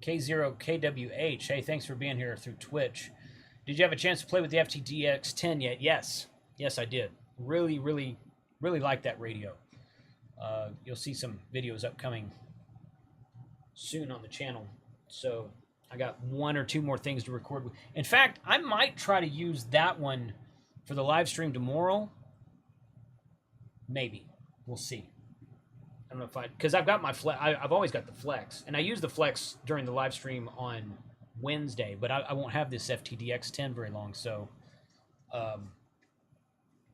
K0KWH. Hey, thanks for being here through Twitch. Did you have a chance to play with the FTDX 10 yet? Yes. Yes, I did. Really, really, really like that radio. You'll see some videos upcoming soon on the channel. So I got 1 or 2 more things to record. In fact, I might try to use that one for the live stream tomorrow. Maybe. We'll see. I don't know if because I've got my flex. I've always got the flex, and I use the flex during the live stream on Wednesday, but I won't have this FTDX 10 very long, so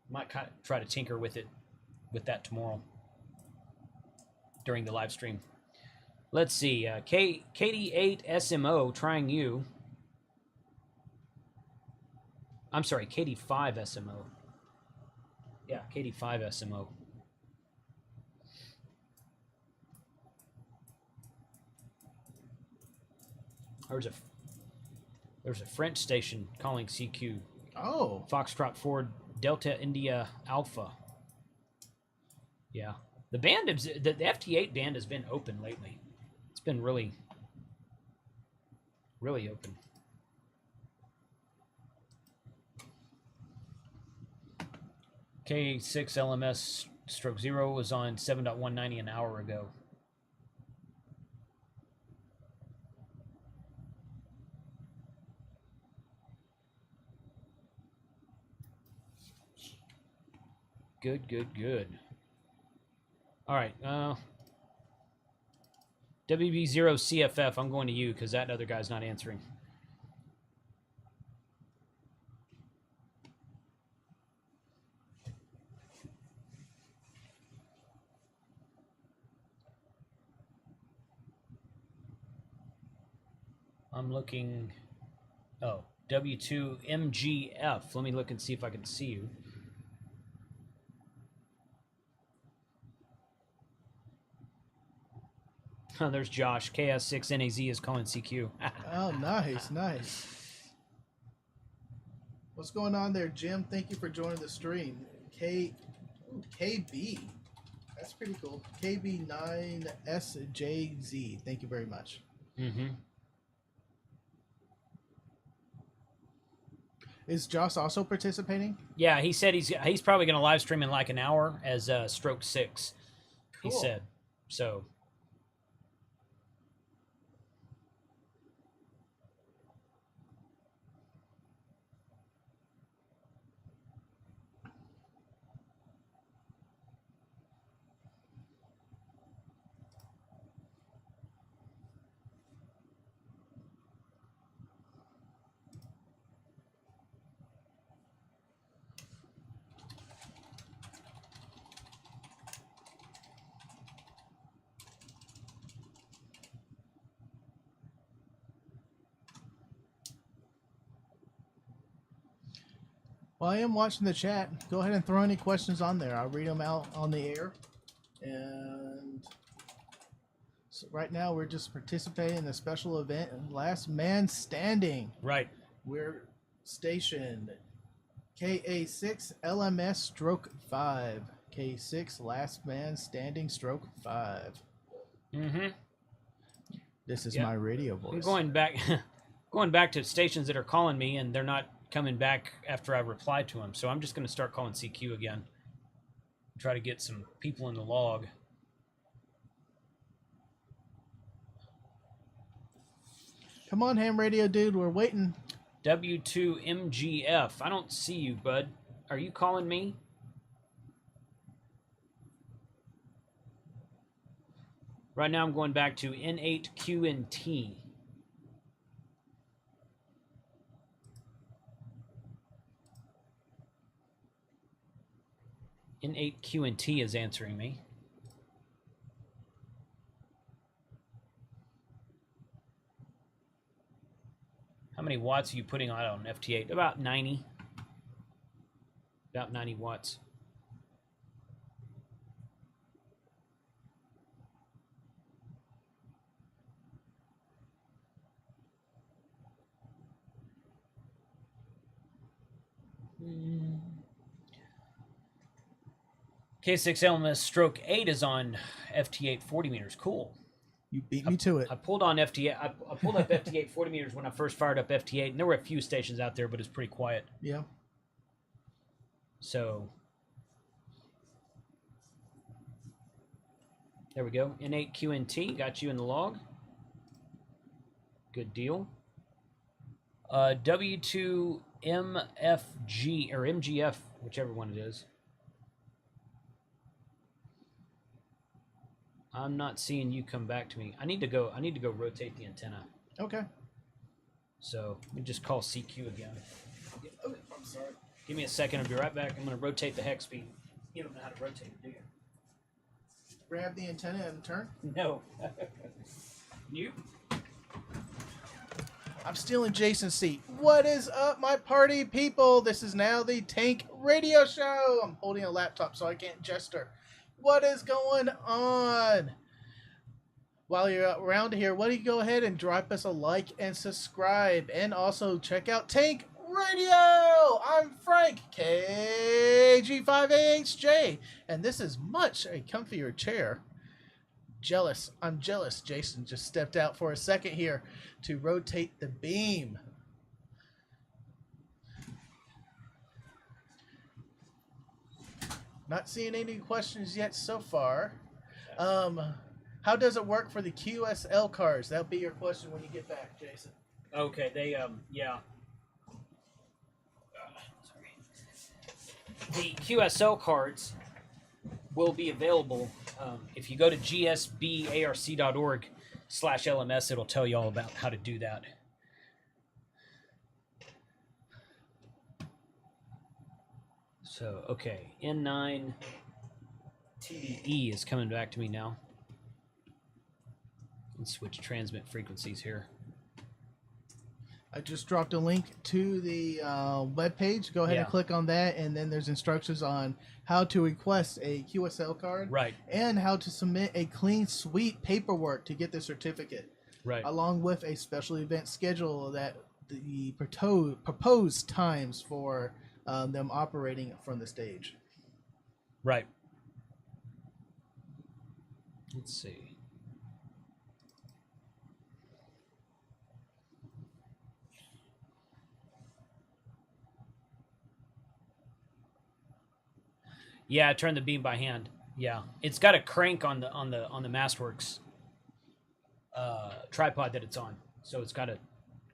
might kind of try to tinker with that tomorrow during the live stream. Let's see, KD8SMO trying you. I'm sorry, KD5SMO. Yeah, KD5SMO. There's a French station calling CQ. Oh. Foxtrot 4 Delta India Alpha. Yeah. The band is the FT8 band has been open lately. It's been really, really open. KA6LMS /0 was on 7.190 an hour ago. Good, good, good. All right. WB0CFF, I'm going to you because that other guy's not answering. I'm looking. Oh, W2MGF. Let me look and see if I can see you. Oh, there's Josh. KS6NAZ is calling CQ. Oh, nice, nice. What's going on there, Jim? Thank you for joining the stream. KB. That's pretty cool. KB9SJZ. Thank you very much. Mm-hmm. Is Josh also participating? Yeah, he said he's probably going to live stream in like an hour as Stroke 6. Cool. He said. So. Well, I am watching the chat. Go ahead and throw any questions on there. I'll read them out on the air. And so right now we're just participating in the special event, Last Man Standing. Right. We're stationed KA6LMS /5. K6 Last Man Standing /5. Mm-hmm. This is my radio voice. I'm going back to stations that are calling me and they're not coming back after I reply to them. So I'm just going to start calling CQ again. Try to get some people in the log. Come on, ham radio dude, we're waiting. W2MGF. I don't see you, bud. Are you calling me? Right now I'm going back to N8QNT. N8QNT is answering me. How many watts are you putting on FT8? About 90. About 90 watts. K6LMS /8 is on FT8 40 meters. Cool. You beat me to it. I pulled on FT8. I pulled up FT8 40 meters when I first fired up FT8, and there were a few stations out there, but it's pretty quiet. Yeah. So there we go. N8QNT got you in the log. Good deal. W2MFG or MGF, whichever one it is. I'm not seeing you come back to me. I need to go rotate the antenna. Okay. So let me just call CQ again. Oh, I'm sorry. Give me a second. I'll be right back. I'm going to rotate the hex speed. You don't know how to rotate it, do you? Grab the antenna and turn. No. You? I'm stealing Jason's seat. What is up, my party people? This is now the Tank Radio Show. I'm holding a laptop so I can't gesture. What is going on? While you're around here, why don't you go ahead and drop us a like and subscribe, and also check out Tank Radio. I'm Frank, KG5AHJ, and this is much a comfier chair. Jealous. I'm jealous. Jason just stepped out for a second here to rotate the beam. Not seeing any questions yet so far. How does it work for the QSL cards? That'll be your question when you get back, Jason. Okay, they, yeah. Sorry. The QSL cards will be available. If you go to gsbarc.org/LMS, it'll tell you all about how to do that. So, okay, N9 TDE is coming back to me now. Let's switch transmit frequencies here. I just dropped a link to the web page. Go ahead and click on that, and then there's instructions on how to request a QSL card, right, and how to submit a clean sweep paperwork to get the certificate, right, along with a special event schedule that the proposed times for them operating from the stage. Right. Let's see. Yeah, I turned the beam by hand. Yeah, it's got a crank on the Mastworks tripod that it's on, so it's got a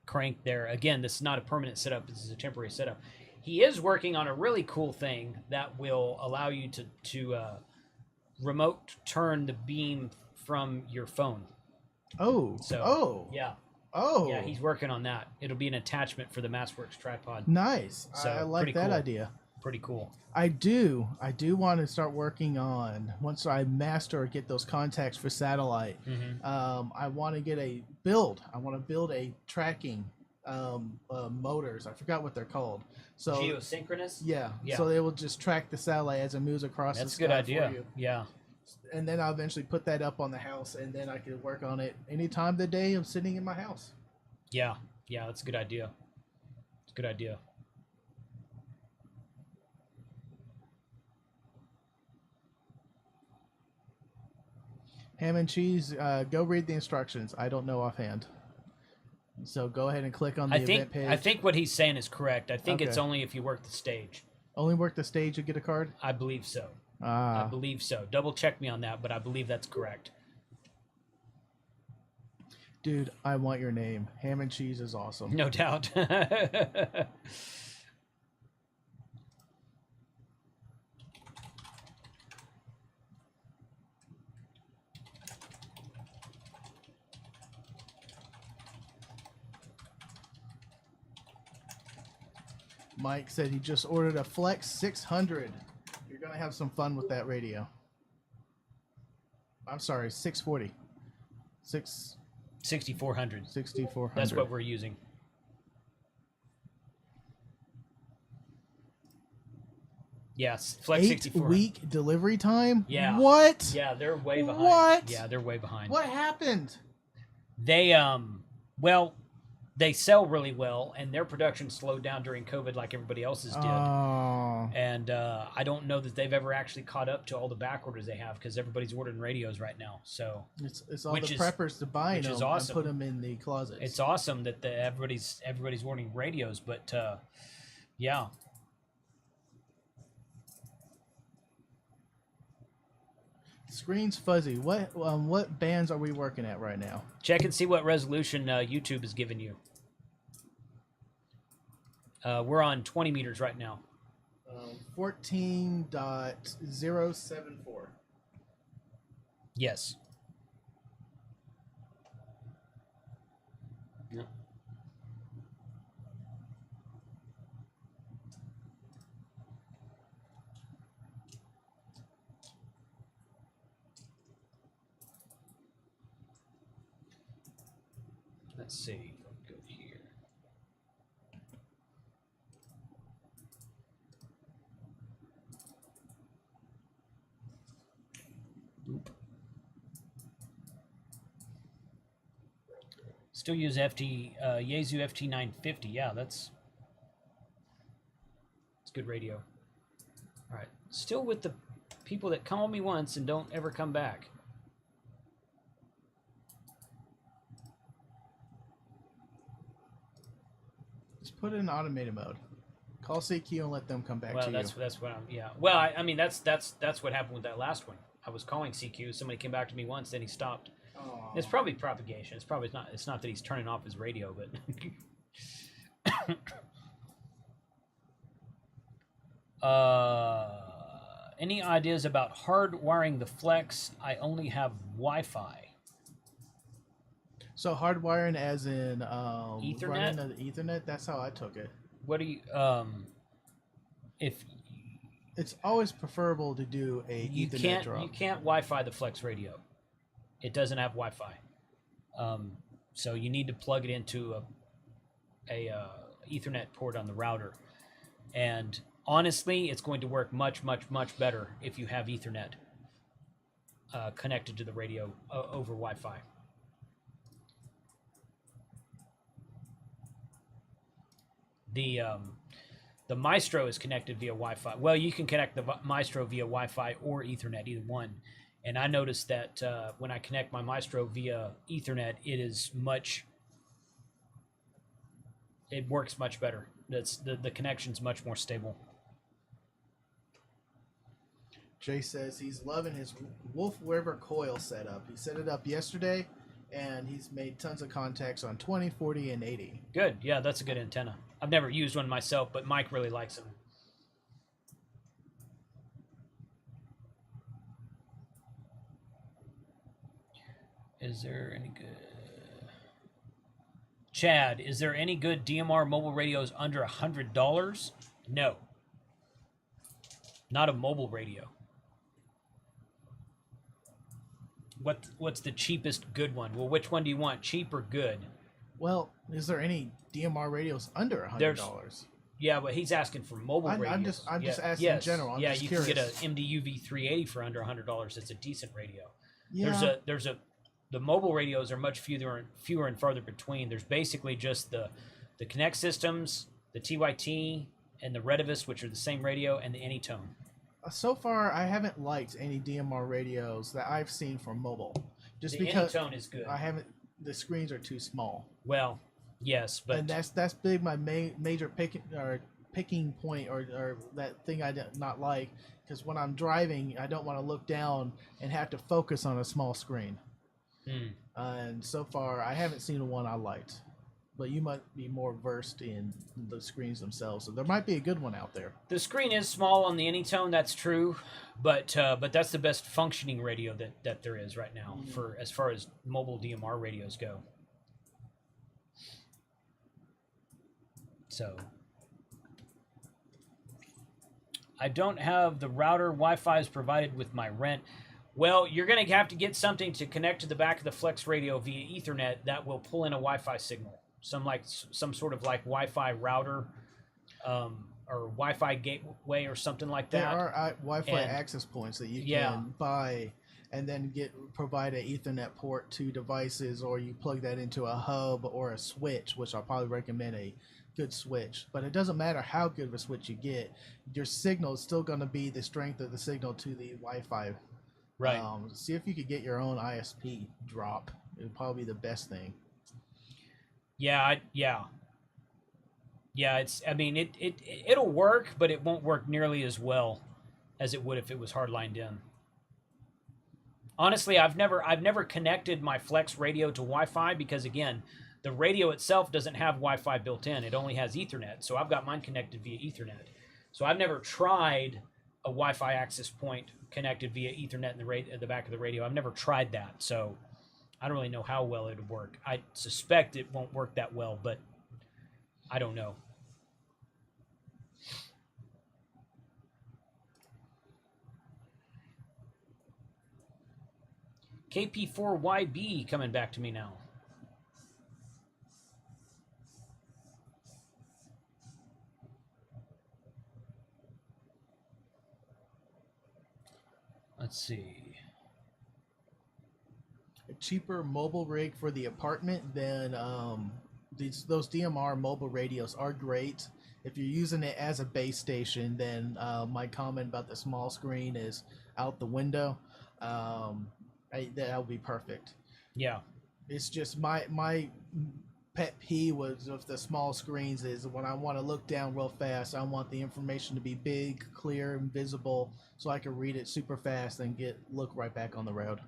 crank there. Again, this is not a permanent setup. This is a temporary setup. He is working on a really cool thing that will allow you to remote turn the beam from your phone. Oh. So, oh. Yeah. Oh. Yeah, he's working on that. It'll be an attachment for the Mastworks tripod. Nice. So, I like that idea. Pretty cool. I do want to start working on, once I master or get those contacts for satellite, I want to get a build. I want to build a tracking motors. I forgot what they're called. So geosynchronous? Yeah. So they will just track the satellite as it moves across the sky. That's a good idea. For you. Yeah. And then I'll eventually put that up on the house, and then I can work on it any time of the day I'm sitting in my house. Yeah. Yeah, that's a good idea. It's a good idea. Ham and cheese, go read the instructions. I don't know offhand. So go ahead and click on the event page. I think what he's saying is correct. I think it's only if you work the stage. Only work the stage, you get a card? I believe so. Ah. I believe so. Double check me on that, but I believe that's correct. Dude, I want your name. Ham and cheese is awesome. No doubt. Mike said he just ordered a Flex 600. You're going to have some fun with that radio. I'm sorry, 640. 6400. 6400. That's what we're using. Yes, Flex 64. 8-week delivery time? Yeah. What? Yeah, they're way behind. What? Yeah, they're way behind. What happened? They well, they sell really well, and their production slowed down during COVID like everybody else's did. Oh. And I don't know that they've ever actually caught up to all the back orders they have because everybody's ordering radios right now. So It's all the preppers to buy them awesome. and put them in the closets. It's awesome that everybody's ordering radios, but yeah. Screen's fuzzy. What bands are we working at right now? Check and see what resolution YouTube is giving you. We're on 20 meters right now. 14.074. Yes. Yep. Let's see. Go here. Oop. Still use Yaesu FT950. Yeah, that's good radio. All right. Still with the people that call me once and don't ever come back. Put it in automated mode. Call CQ and let them come back to you. Well, that's what I'm. Yeah. Well, I mean that's what happened with that last one. I was calling CQ. Somebody came back to me once, then he stopped. Aww. It's probably propagation. It's probably not. It's not that he's turning off his radio, but. Any ideas about hardwiring the Flex? I only have Wi-Fi. So hardwiring as in Ethernet? Running the Ethernet? That's how I took it. What do you if it's always preferable to do a Ethernet drop. You can't Wi-Fi the Flex radio. It doesn't have Wi-Fi. So you need to plug it into a Ethernet port on the router. And honestly, it's going to work much better if you have Ethernet connected to the radio over Wi-Fi. The Maestro is connected via Wi-Fi. Well, you can connect the Maestro via Wi-Fi or Ethernet, either one. And I noticed that when I connect my Maestro via Ethernet, it works much better. The connection's much more stable. Jay says he's loving his Wolf River coil setup. He set it up yesterday, and he's made tons of contacts on 20, 40, and 80. Good. Yeah, that's a good antenna. I've never used one myself, but Mike really likes them. Is there any good... Chad, is there any good DMR mobile radios under $100? No. Not a mobile radio. What's the cheapest good one? Well, which one do you want, cheap or good? Well, is there any DMR radios under $100? Yeah, but he's asking for mobile radios. I'm just asking in general. I'm just curious. Can get a MDUV 380 for under $100. It's a decent radio. Yeah. The mobile radios are much fewer and farther between. There's basically just the Connect systems, the TYT, and the Redivus, which are the same radio, and the Anytone. So far, I haven't liked any DMR radios that I've seen for mobile. Just because Anytone is good. I haven't. The screens are too small. Well, yes, but and that's big. My major picking point or that thing I did not like, because when I'm driving, I don't want to look down and have to focus on a small screen. And so far, I haven't seen one I liked. But you might be more versed in the screens themselves, so there might be a good one out there. The screen is small on the Anytone, that's true, but that's the best functioning radio that there is right now for as far as mobile DMR radios go. So I don't have the router. Wi-Fi is provided with my rent. Well, you're going to have to get something to connect to the back of the Flex radio via Ethernet that will pull in a Wi-Fi signal. Some sort of like Wi-Fi router or Wi-Fi gateway or something like that. There are Wi-Fi access points that you can buy and then provide an Ethernet port to devices, or you plug that into a hub or a switch, which I'll probably recommend a good switch. But it doesn't matter how good of a switch you get, your signal is still going to be the strength of the signal to the Wi-Fi. Right. See if you could get your own ISP drop. It would probably be the best thing. Yeah. It's. I mean, it'll work, but it won't work nearly as well as it would if it was hardlined in. Honestly, I've never connected my Flex radio to Wi-Fi because, again, the radio itself doesn't have Wi-Fi built in. It only has Ethernet. So I've got mine connected via Ethernet. So I've never tried a Wi-Fi access point connected via Ethernet in the back of the radio. I've never tried that. So I don't really know how well it would work. I suspect it won't work that well, but I don't know. KP4YB coming back to me now. Let's see. A cheaper mobile rig for the apartment than those DMR mobile radios are great. If you're using it as a base station, then my comment about the small screen is out the window. That would be perfect. Yeah. It's just my pet peeve with the small screens is when I want to look down real fast, I want the information to be big, clear, and visible so I can read it super fast and look right back on the road.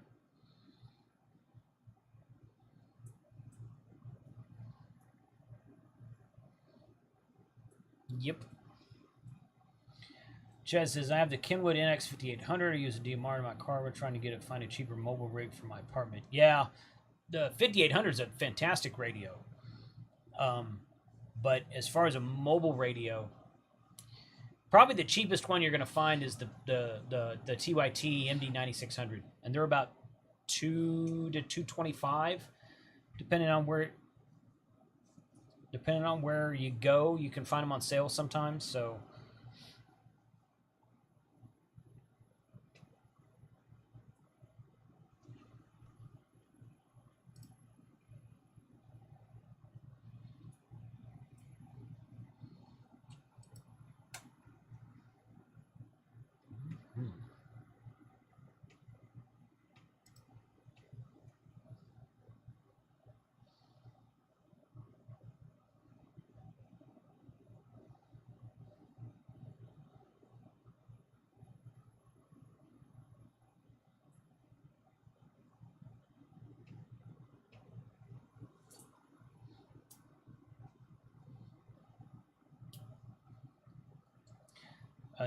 Yep. Chaz says, I have the Kenwood NX5800. I use a DMR in my car. We're trying to find a cheaper mobile rig for my apartment. Yeah, the 5800 is a fantastic radio. But as far as a mobile radio, probably the cheapest one you're going to find is the TYT MD9600. And they're about $2 to $225, depending on where you go. You can find them on sale sometimes, so...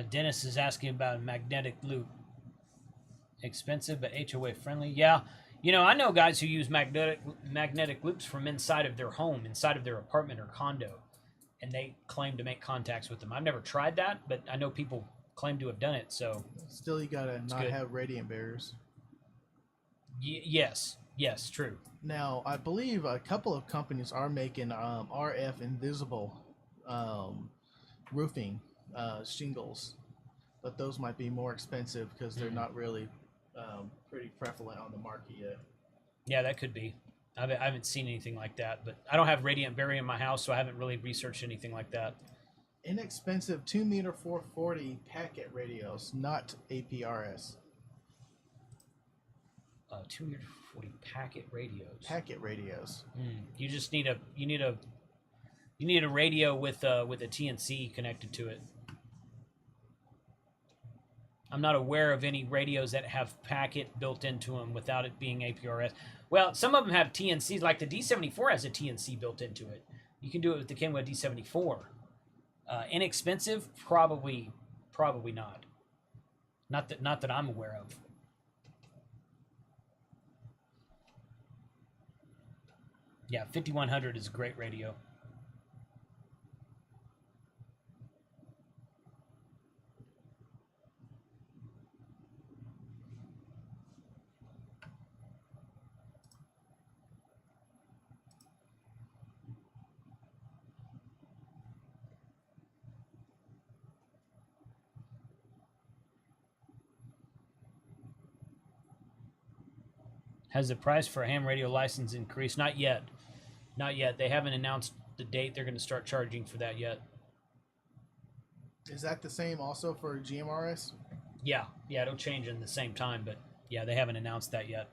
Dennis is asking about a magnetic loop. Expensive, but HOA friendly. Yeah, I know guys who use magnetic loops from inside of their home, inside of their apartment or condo, and they claim to make contacts with them. I've never tried that, but I know people claim to have done it. So still, you gotta not have radiant barriers. Yes, true. Now, I believe a couple of companies are making RF invisible roofing shingles, but those might be more expensive because they're not really pretty prevalent on the market yet. Yeah, that could be. I haven't seen anything like that, but I don't have radiant barrier in my house, so I haven't really researched anything like that. Inexpensive 2-meter 440 packet radios, not APRS. 2-meter 440 packet radios. Packet radios. You just need a radio with a TNC connected to it. I'm not aware of any radios that have packet built into them without it being APRS. Well, some of them have TNCs, like the D74 has a TNC built into it. You can do it with the Kenwood D74. Inexpensive? Probably not. Not that I'm aware of. Yeah, 5100 is a great radio. Has the price for a ham radio license increased? Not yet. Not yet. They haven't announced the date they're going to start charging for that yet. Is that the same also for GMRS? Yeah, it'll change in the same time, but yeah, they haven't announced that yet.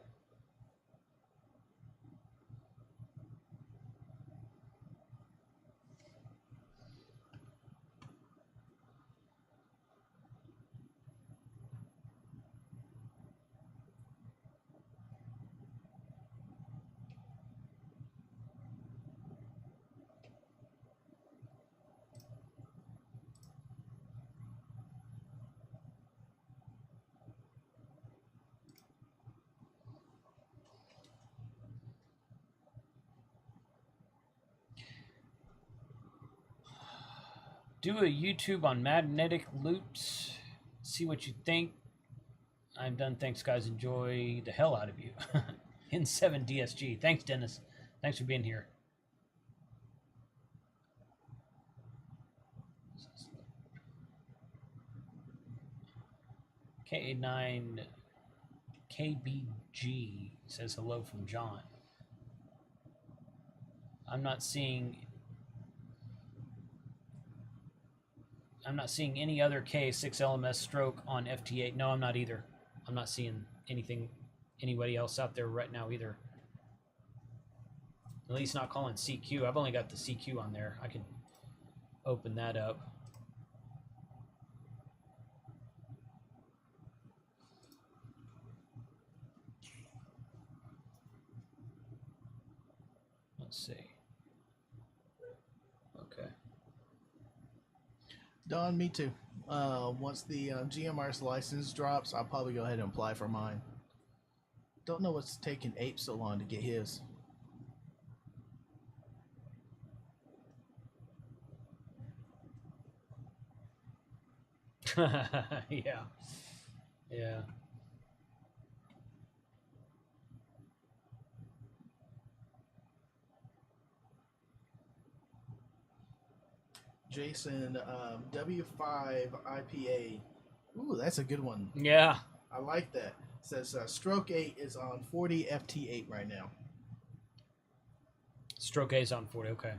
Do a YouTube on magnetic loops. See what you think. I'm done. Thanks, guys. Enjoy the hell out of you. N7 DSG. Thanks, Dennis. Thanks for being here. KA9 KBG says hello from John. I'm not seeing any other KA6LMS stroke on FT8. No, I'm not either. I'm not seeing anybody else out there right now either. At least not calling CQ. I've only got the CQ on there. I can open that up. Let's see. Okay. Don, me too. Once the GMRS license drops, I'll probably go ahead and apply for mine. Don't know what's taking Ape so long to get his. Yeah. Jason, W5 IPA. Ooh, that's a good one. Yeah. I like that. Says Stroke 8 is on 40 FT8 right now. Stroke A is on 40. Okay.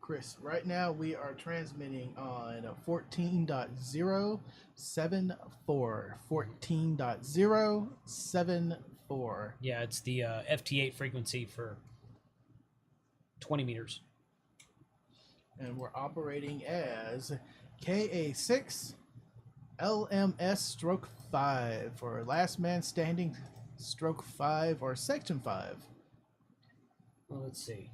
Chris, right now we are transmitting on 14.074. 14.074. Yeah, it's the FT8 frequency for 20 meters. And we're operating as KA6LMS Stroke 5 for Last Man Standing Stroke 5 or Section 5. Well, let's see.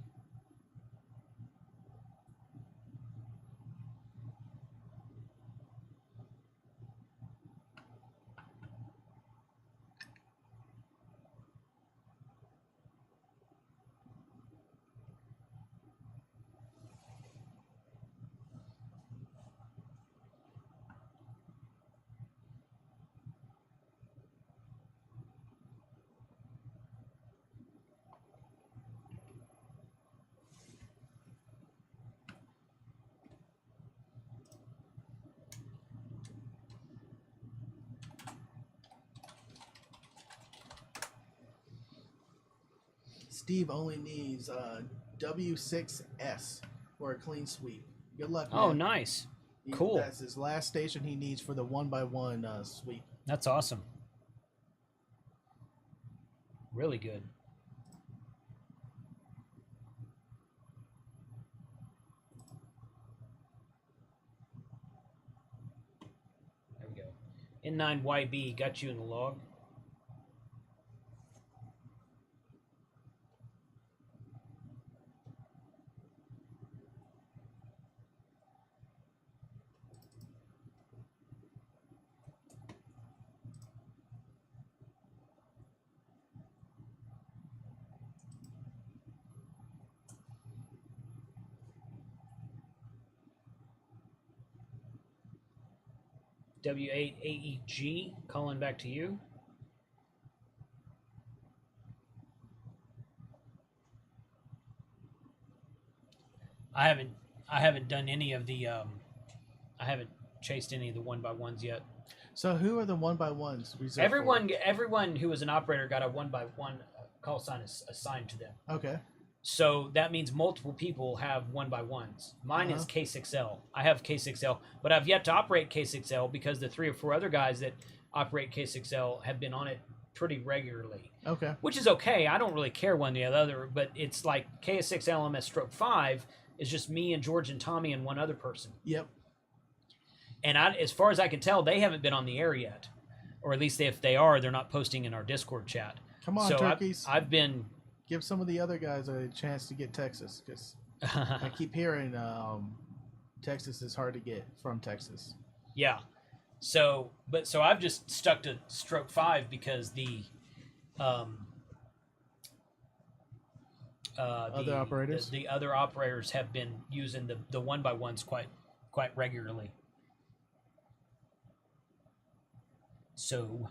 Steve only needs W6S for a clean sweep. Good luck, man. Oh, nice. Cool. That's his last station he needs for the 1x1 sweep. That's awesome. Really good. There we go. N9YB got you in the log. W8AEG, calling back to you. I haven't done any of the I haven't chased any of the 1x1s yet. So who are the 1x1s? Everyone who was an operator got a 1x1 call sign assigned to them. Okay. So that means multiple people have 1x1s. Mine is K6L. I have K6L, but I've yet to operate K6L because the 3 or 4 other guys that operate K6L have been on it pretty regularly. Okay. Which is okay. I don't really care one or the other, but it's like KA6LMS Stroke 5 is just me and George and Tommy and one other person. Yep. And as far as I can tell, they haven't been on the air yet. Or at least if they are, they're not posting in our Discord chat. Come on, so turkeys. I've been... Give some of the other guys a chance to get Texas, because I keep hearing Texas is hard to get from Texas. Yeah. So I've just stuck to Stroke 5 because the other operators? The other operators have been using the 1x1s quite regularly. So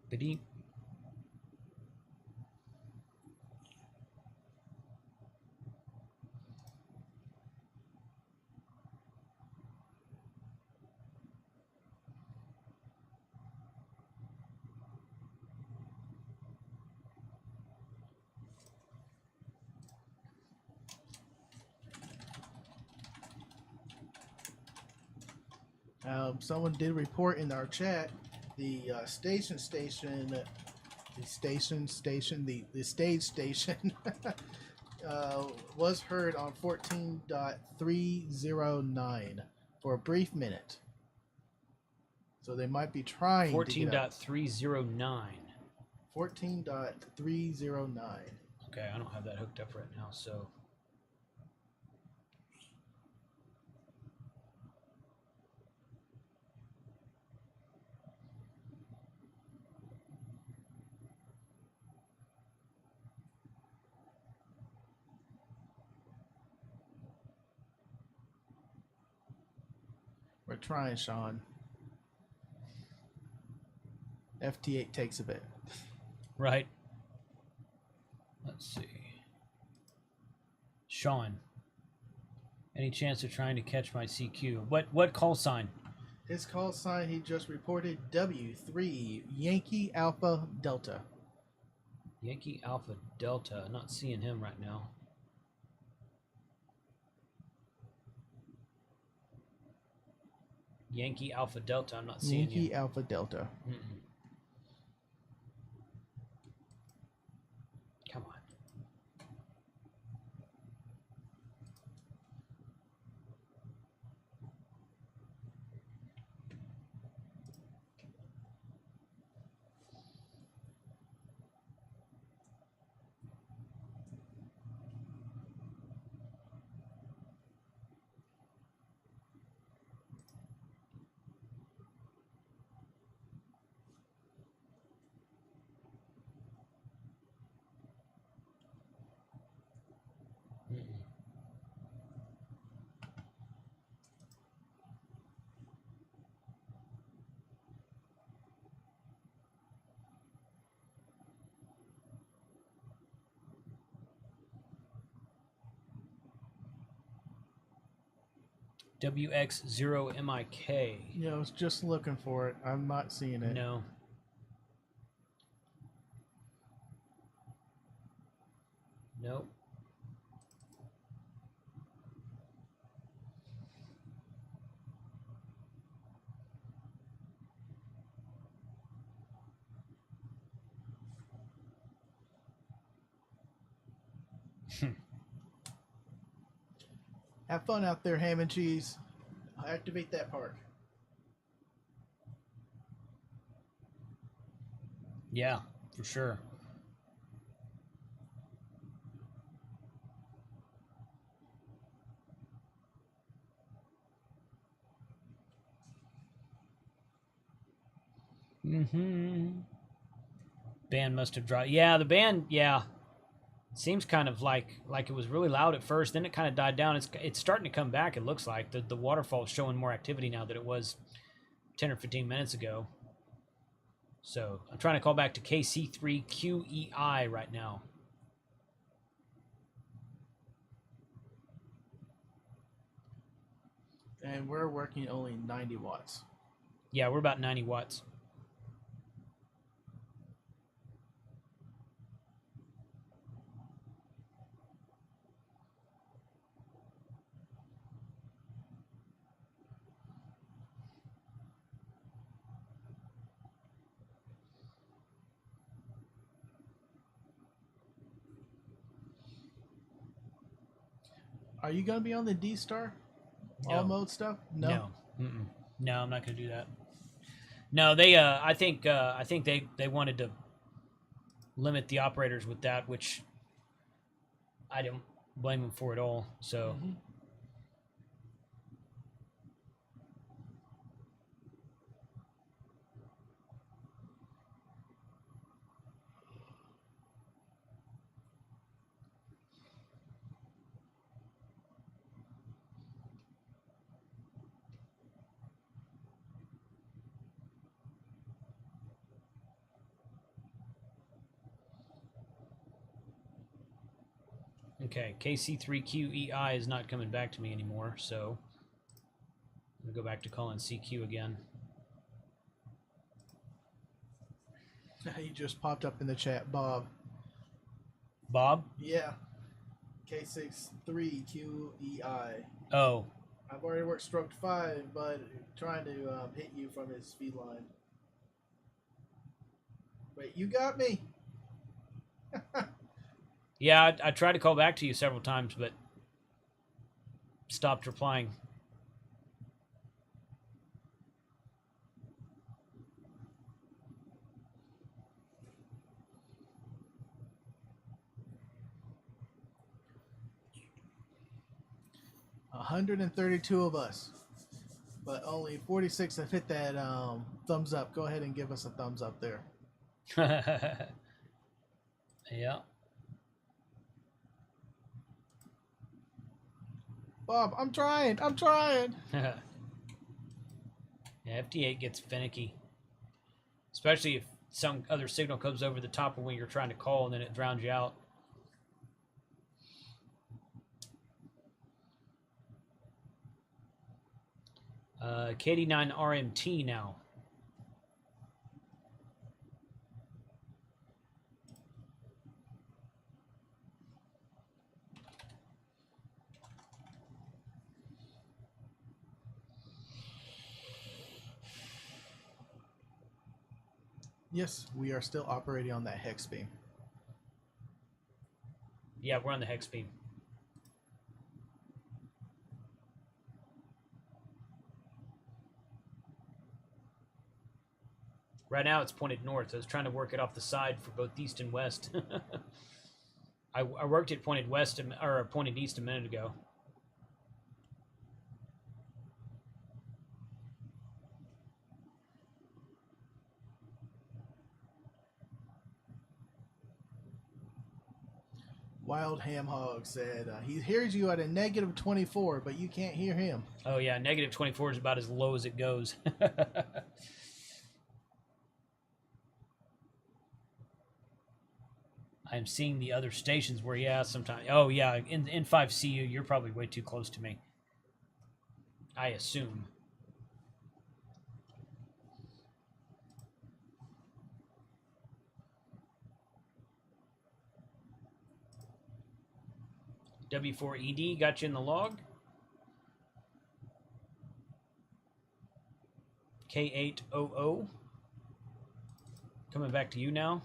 Biddy. Someone did report in our chat the stage station was heard on 14.309 for a brief minute. So they might be trying 14.309. 14.309. Okay, I don't have that hooked up right now, so we're trying, Sean. FT8 takes a bit. right. Let's see. Sean, any chance of trying to catch my CQ? What call sign? His call sign, he just reported W3 Yankee Alpha Delta. Yankee Alpha Delta. I'm not seeing him right now. Yankee Alpha Delta. I'm not seeing Yankee you. Alpha Delta. Mm-mm. Come on. Mm-mm. WX0MIK. Yeah, I was just looking for it. I'm not seeing it. No. Nope. Have fun out there, ham and cheese. Activate that part. Yeah, for sure. Mm-hmm. Band must have dropped. Yeah, the band, yeah. Seems kind of like it was really loud at first, then it kind of died down. It's starting to come back. It looks like the waterfall is showing more activity now than it was 10 or 15 minutes ago. So I'm trying to call back to KC3QEI right now. And we're working only 90 watts. Yeah, we're about 90 watts. Are you going to be on the D-Star? All mode stuff? No. No, I'm not going to do that. No, they. I think they wanted to limit the operators with that, which I don't blame them for at all. So. KC3QEI is not coming back to me anymore, so I'm going to go back to calling CQ again. He just popped up in the chat, Bob. Bob? Yeah. K63QEI. Oh. I've already worked stroke 5, but trying to hit you from his speed line. Wait, you got me? Yeah, I tried to call back to you several times, but stopped replying. $132 of us, but only 46 have hit that thumbs up. Go ahead and give us a thumbs up there. Yeah. Bob, I'm trying. Yeah, FT8 gets finicky, especially if some other signal comes over the top of when you're trying to call and then it drowns you out. KD9RMT now. Yes, we are still operating on that hex beam. Yeah, we're on the hex beam. Right now it's pointed north. I was trying to work it off the side for both east and west. I worked it pointed west or pointed east a minute ago. Wild Ham Hog said he hears you at a -24, but you can't hear him. Oh yeah, -24 is about as low as it goes. I'm seeing the other stations where, yeah, sometimes. Oh yeah, in N5CU, you're probably way too close to me. I assume. W4ED got you in the log. K800 coming back to you now.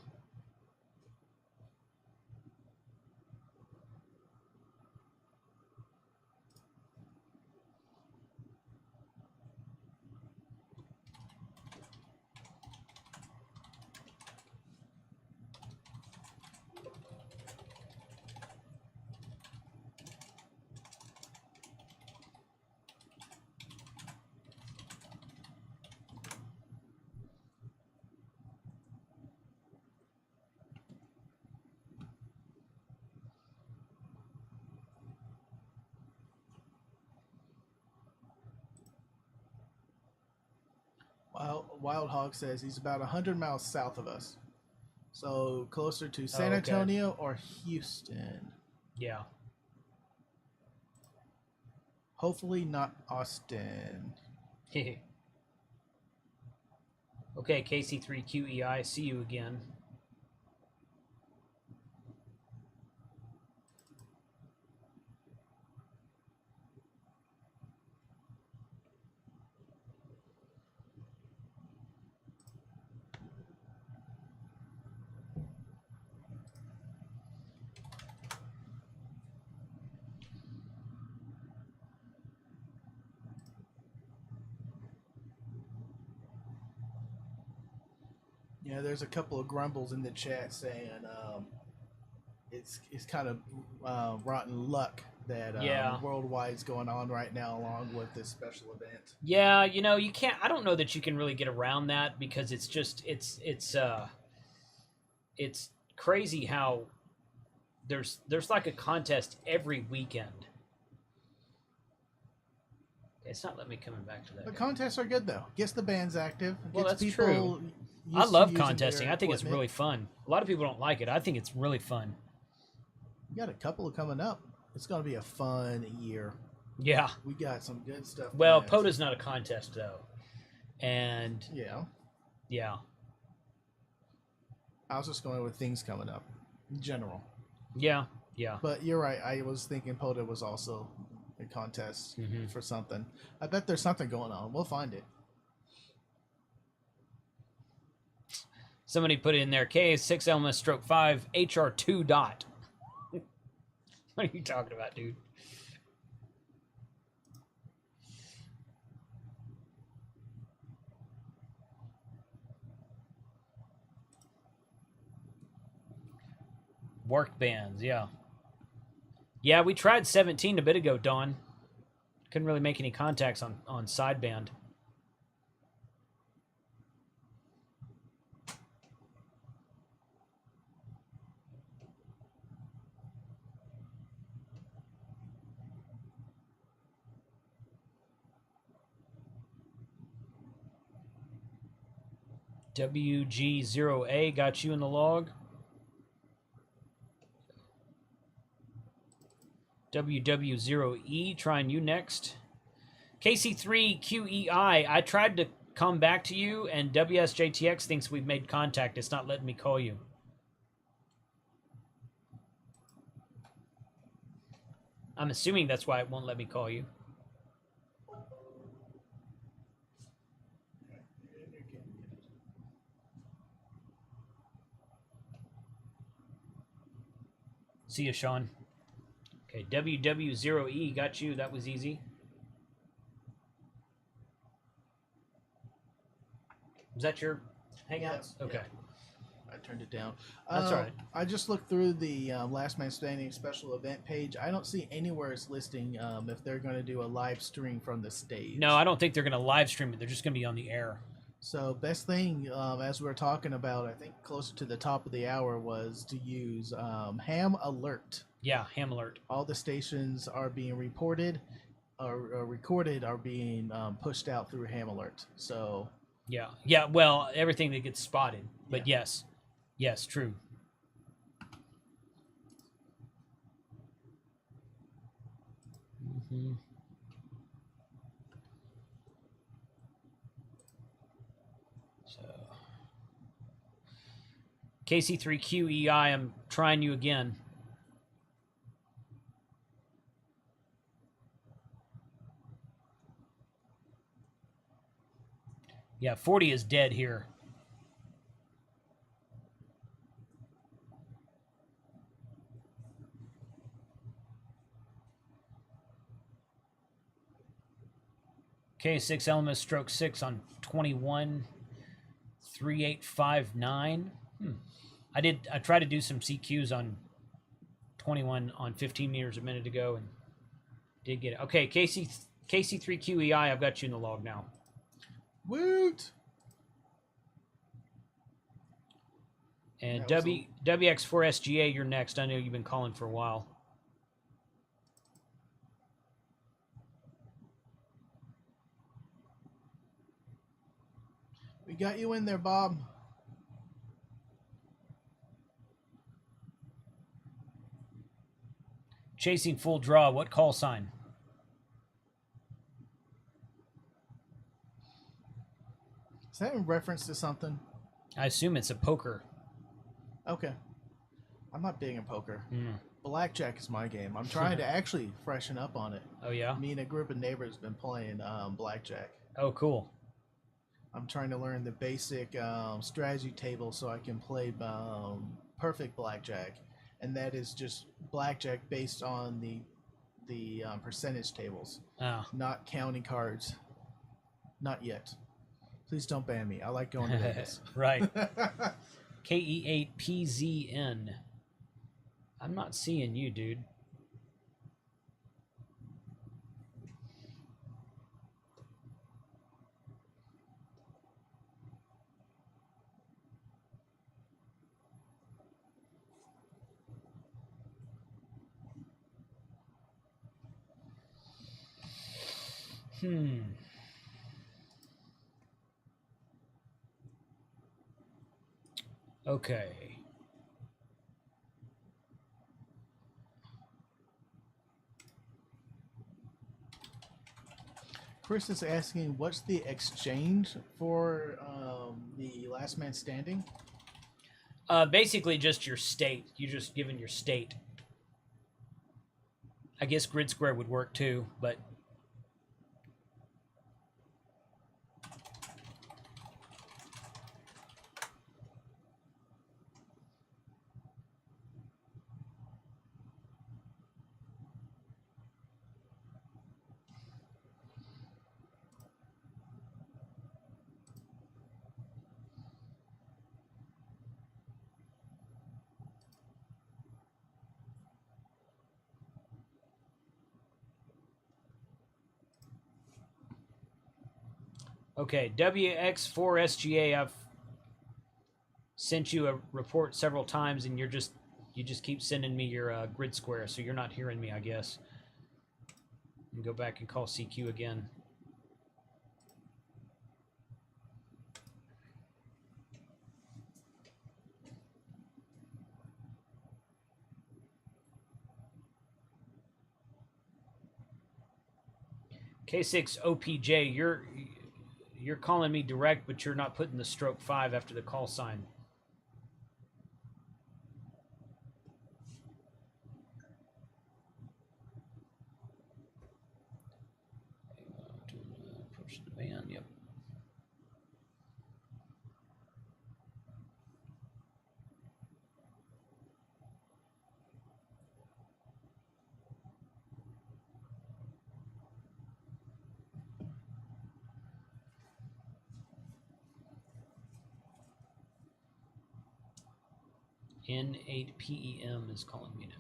Wild Hog says he's about 100 miles south of us. So closer to San okay. Antonio or Houston. Yeah. Hopefully not Austin. Okay, KC3QEI, see you again. Yeah, there's a couple of grumbles in the chat saying it's kind of rotten luck that Worldwide's going on right now along with this special event. Yeah, you know, you can't. I don't know that you can really get around that because it's just it's crazy how there's like a contest every weekend. It's not letting me coming back to that. The contests are good though. Gets the bands active. Well, Gets that's people true. used I to love using contesting. their I think it's equipment. really fun. A lot of people don't like it. I think it's really fun. We got a couple of coming up. It's going to be a fun year. Yeah. We got some good stuff. Well, planned. POTA's not a contest though, and yeah. I was just going with things coming up in general. Yeah. But you're right. I was thinking POTA was also a contest for something. I bet there's something going on. We'll find it. Somebody put it in there. KA6LMS stroke 5 HR2 dot. What are you talking about, dude? Work bands, yeah. Yeah, we tried 17 a bit ago, Dawn. Couldn't really make any contacts on sideband. WG0A got you in the log. WW0E trying you next. KC3QEI, I tried to come back to you, and WSJTX thinks we've made contact. It's not letting me call you. I'm assuming that's why it won't let me call you. See you, Sean. Okay, WW0E got you. That was easy. Was that your Hangouts? Yeah, okay. Yeah. I turned it down. That's all right. I just looked through the Last Man Standing special event page. I don't see anywhere it's listing if they're going to do a live stream from the stage. No, I don't think they're going to live stream it. They're just going to be on the air. So best thing, as we were talking about, I think closer to the top of the hour, was to use Ham Alert. Yeah, Ham Alert. All the stations are being reported or recorded are being pushed out through Ham Alert. So yeah. Well, everything that gets spotted. But Yeah. yes, true. Mm-hmm. So KC3QEI, I'm trying you again. Yeah, 40 is dead here. KA6LMS stroke 6 on 213859. I tried to do some CQs on 21 on 15 meters a minute ago and did get it. Okay, KC3QEI, I've got you in the log now. Woot! And That was WX4SGA, you're next. I know you've been calling for a while. got you in there, Bob. Chasing full draw. What call sign? Is that in reference to something? I assume it's a poker. Okay. I'm not big in poker. Mm. Blackjack is my game. I'm trying to actually freshen up on it. Oh, yeah? Me and a group of neighbors been playing blackjack. Oh, cool. I'm trying to learn the basic strategy table so I can play perfect blackjack, and that is just blackjack based on the percentage tables, Oh. not counting cards. Not yet. Please don't ban me. I like going to Vegas. Right. KE8PZN. I'm not seeing you, dude. Okay. Chris is asking, what's the exchange for the last man standing? Basically just your state. You're just given your state. I guess grid square would work too, but okay, WX4SGA, I've sent you a report several times, and you just keep sending me your grid square, so you're not hearing me, I guess. And go back and call CQ again. K6OPJ, you're calling me direct, but you're not putting the stroke 5 after the call sign. Approach the band, yep. N8PEM is calling me now.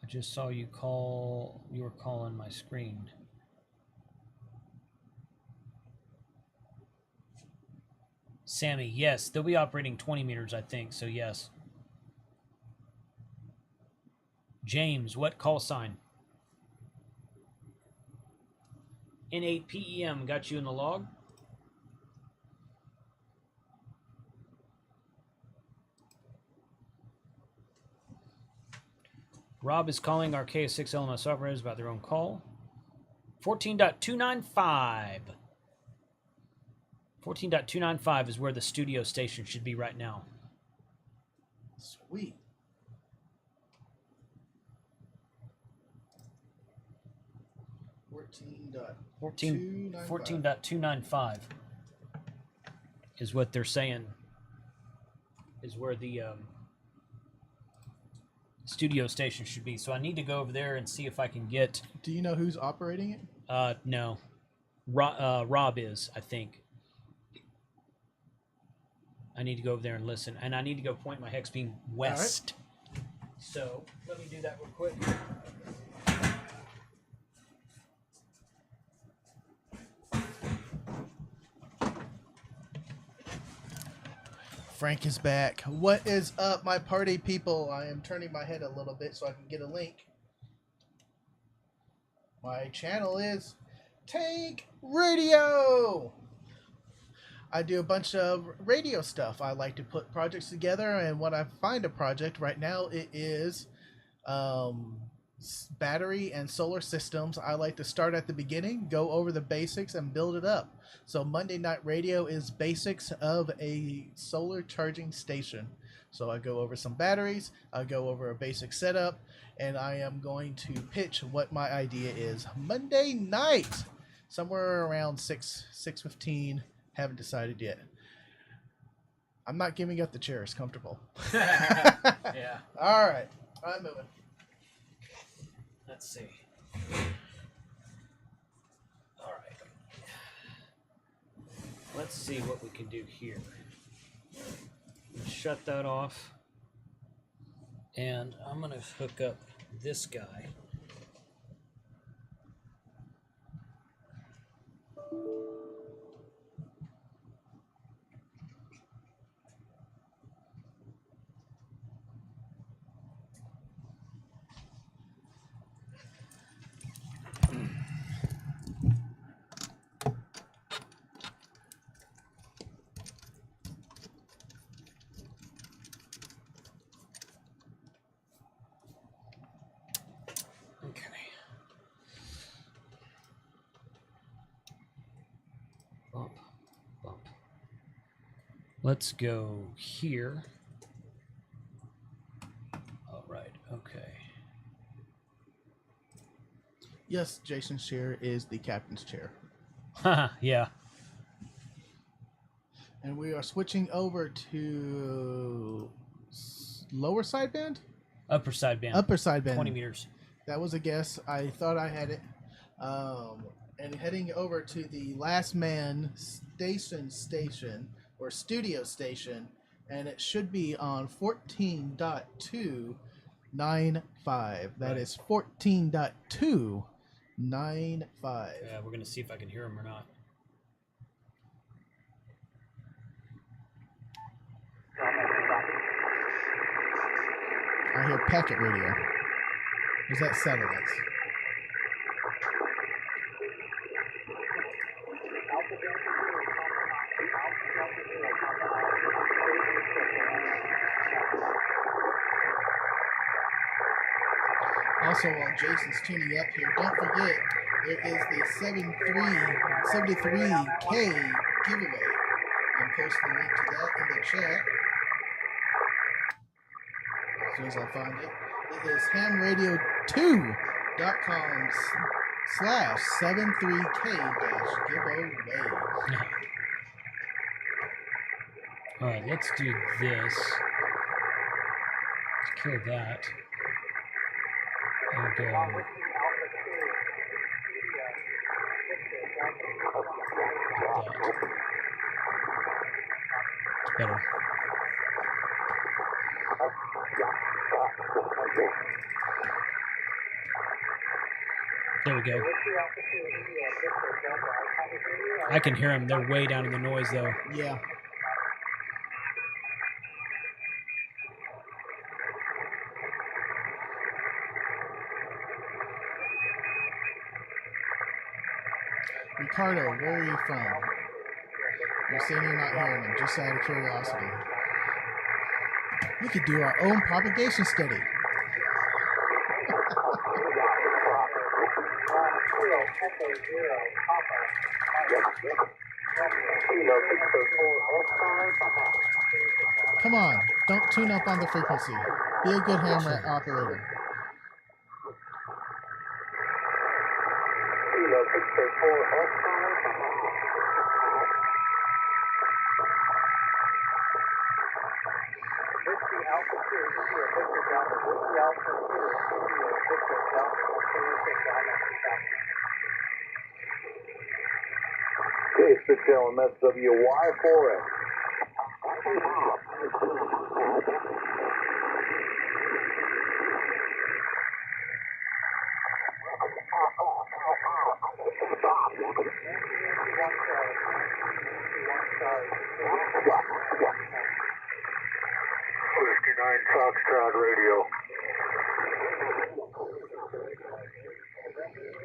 I just saw you call. You were calling my screen. Sammy, yes, they'll be operating 20 meters, I think, so yes. James, what call sign? N8PEM, got you in the log? Rob is calling our KA6LMS operators about their own call. 14.295. 14.295 is where the studio station should be right now. Sweet. Fourteen 14.295 is what they're saying is where the studio station should be. So I need to go over there and see if I can get... Do you know who's operating it? No. Rob is, I think. I need to go over there and listen, and I need to go point my hex beam west. Right. So let me do that real quick. Frank is back. What is up, my party people? I am turning my head a little bit so I can get a link. My channel is Tank Radio. I do a bunch of radio stuff. I like to put projects together, and when I find a project, right now it is battery and solar systems. I like to start at the beginning, go over the basics, and build it up. So Monday Night Radio is basics of a solar charging station. So I go over some batteries, I go over a basic setup, and I am going to pitch what my idea is Monday night, somewhere around 6:15. Haven't decided yet. I'm not giving up the chair. It's comfortable. Yeah. All right. I'm moving. Let's see. All right. Let's see what we can do here. Shut that off. And I'm going to hook up this guy. Let's go here. All right, okay. Yes, Jason's chair is the captain's chair. Yeah. And we are switching over to lower sideband? Upper sideband. Upper sideband. 20 meters. That was a guess. I thought I had it. And heading over to the Last Man station, or studio station, and it should be on 14.295. That is 14.295. Yeah, we're going to see if I can hear him or not. I hear packet radio. Is that satellites? Also, while Jason's tuning up here, don't forget there is the 73K giveaway. I'll post the link to that in the chat as soon as I find it. It is hamradio2.com/73K-giveaway. All right, let's do this. Let's kill that. And go. Better. There we go. I can hear them. They're way down in the noise, though. Yeah. Ricardo, where are you from? You're saying you're not hearing them, just out of curiosity. We could do our own propagation study. Come on, don't tune up on the frequency. Be a good hammer operator. KA6LMS WY4X. Whiskey 9 Foxtrot Radio.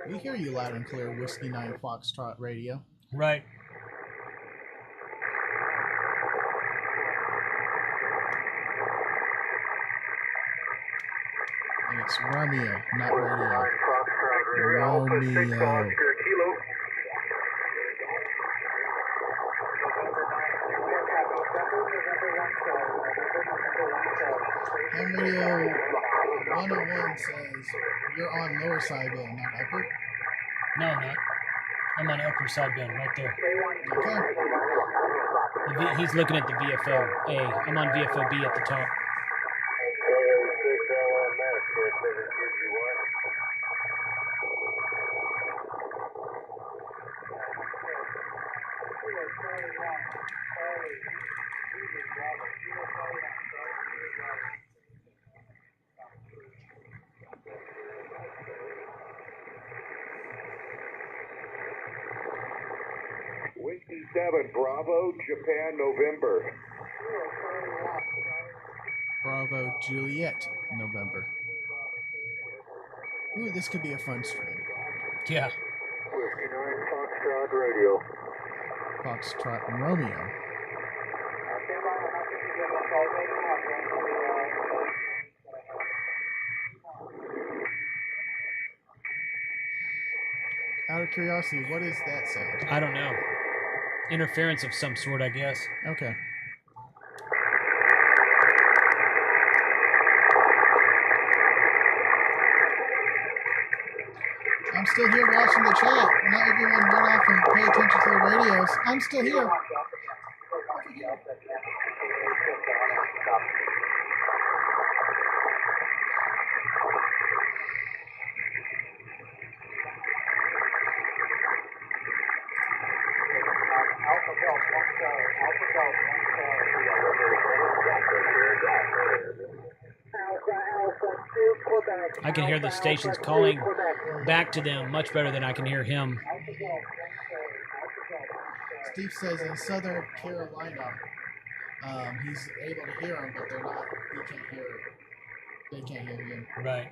We hear you loud and clear, Whiskey 9 Foxtrot Radio. Right. And it's Romeo, not Whiskey 9 radio. Foxtrot Radio. Alpha 6 Romeo. Oscar Kilo. Ham Radio 101 says you're on lower sideband, not upper. No, I'm not. I'm on upper sideband right there. Okay. He's looking at the VFO A. I'm on VFO B at the top. KA6LMS Special Event. Whiskey 7 Bravo, Japan, November. Bravo Juliet, November. Ooh, this could be a fun stream. Yeah. Whiskey 9 Foxtrot Radio. Foxtrot Romeo. Out of curiosity, what is that sound? I don't know. Interference of some sort, I guess. Okay. I'm still here watching the chat. Not everyone run off and pay attention to the radios. I'm still here. I can hear the stations calling back to them much better than I can hear him. Steve says in Southern Carolina, he's able to hear them, but they're not. He can't hear. They can't hear him. Right.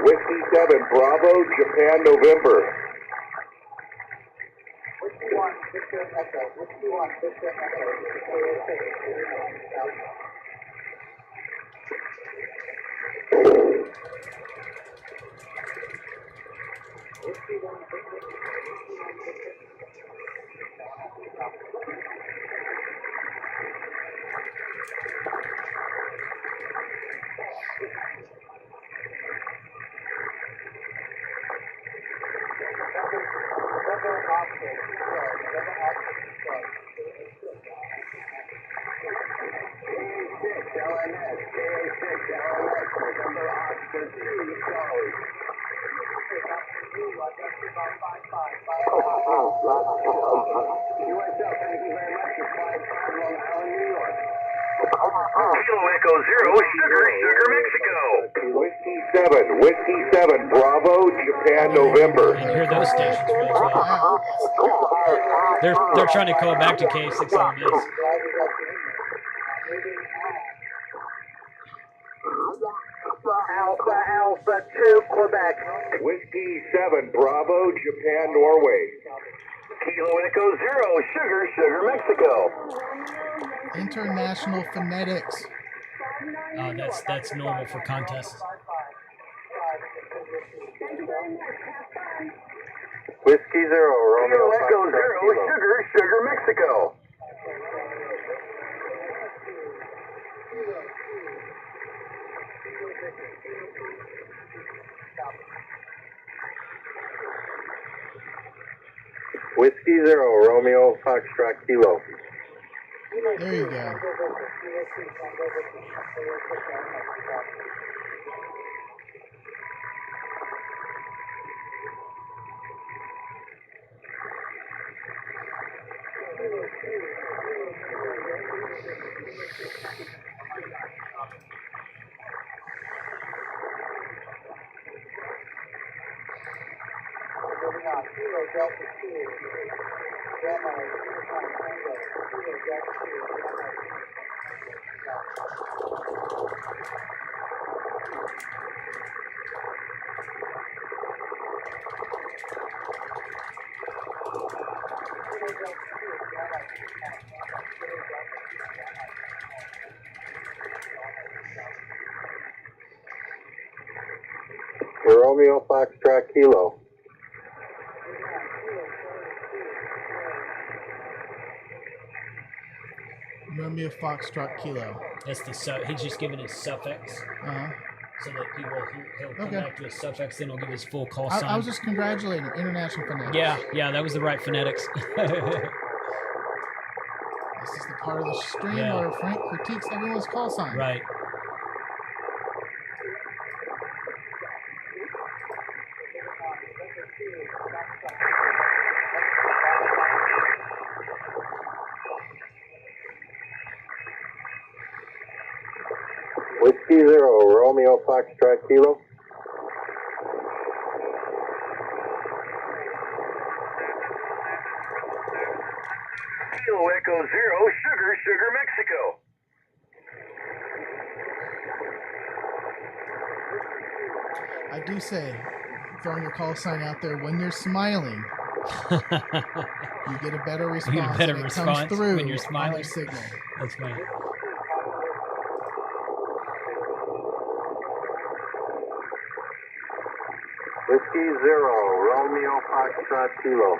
Whiskey 7 Bravo, Japan, November. Kilo Echo 0, Sugar, Mexico. Whiskey 7 Bravo, Japan, November. I can hear those stations really well. They're trying to call back to KA6LMS. Alpha 2, Quebec. Whiskey 7 Bravo, Japan, Norway. Kilo Echo 0, Sugar, Mexico. International phonetics. That's normal for contests. Whiskey 0, Romeo Echo 0, Sugar, Mexico. Whiskey 0, Romeo, Foxtrot, Kilo. There you go. Romeo, Foxtrot, Kilo. Romeo Foxtrot Kilo. That's the he's just giving his suffix Uh-huh. so that he'll come Okay. back to his suffix, then he'll give his full call I sign. was just congratulating International Phonetics. Yeah, that was the right phonetics. This is the part of the stream Yeah. where Frank critiques everyone's call sign. Right. Whiskey 0, Romeo, Foxtrot, Kilo. Kilo Echo 0, Sugar, Mexico. I do say, throwing your call sign out there, when you're smiling, you get a better response. get a better and it response comes through when you're on smiling? your signal. That's funny. Whiskey 0, Romeo, Foxtrot, Kilo.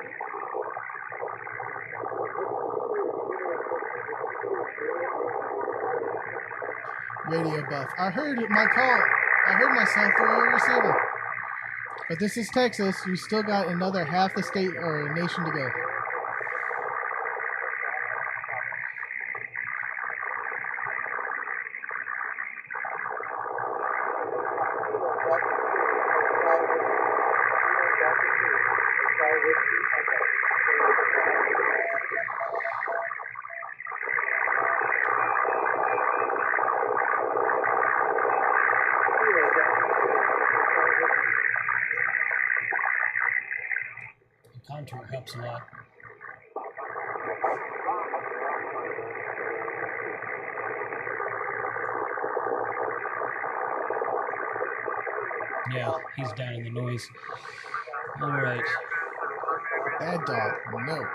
Radio buff. I heard myself through your receiver. But this is Texas. You still got another half the state or nation to go. The contour helps a lot. Yeah, he's down in the noise. All right. Bad dog. No.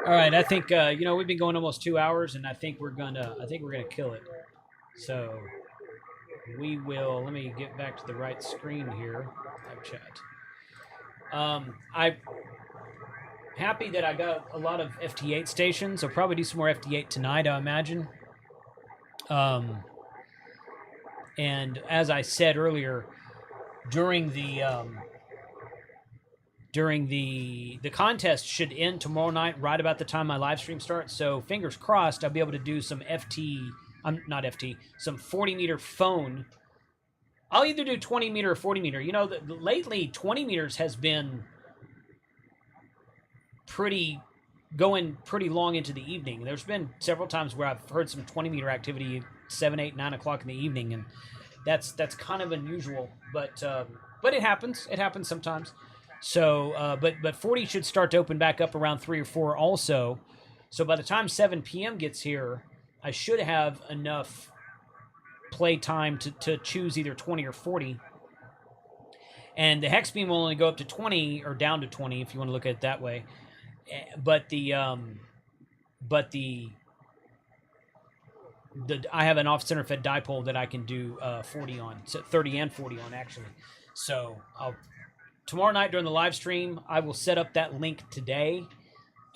All right, I think we've been going almost 2 hours, and I think we're gonna kill it. So we will. Let me get back to the right screen here. Live chat. I'm happy that I got a lot of FT8 stations. I'll probably do some more FT8 tonight, I imagine. And as I said earlier, during the contest should end tomorrow night, right about the time my live stream starts. So fingers crossed, I'll be able to do some some 40 meter phone. I'll either do 20 meter or 40 meter. You know, lately 20 meters has been going pretty long into the evening. There's been several times where I've heard some 20 meter activity 7, 8, 9 o'clock in the evening, and that's kind of unusual. But it happens. It happens sometimes. So, but 40 should start to open back up around 3 or 4 also. So by the time 7 p.m. gets here, I should have enough play time to choose either 20 or 40. And the hex beam will only go up to 20 or down to 20 if you want to look at it that way. But the but I have an off-center fed dipole that I can do 40 on, so 30 and 40 on actually. So tomorrow night during the live stream, I will set up that link today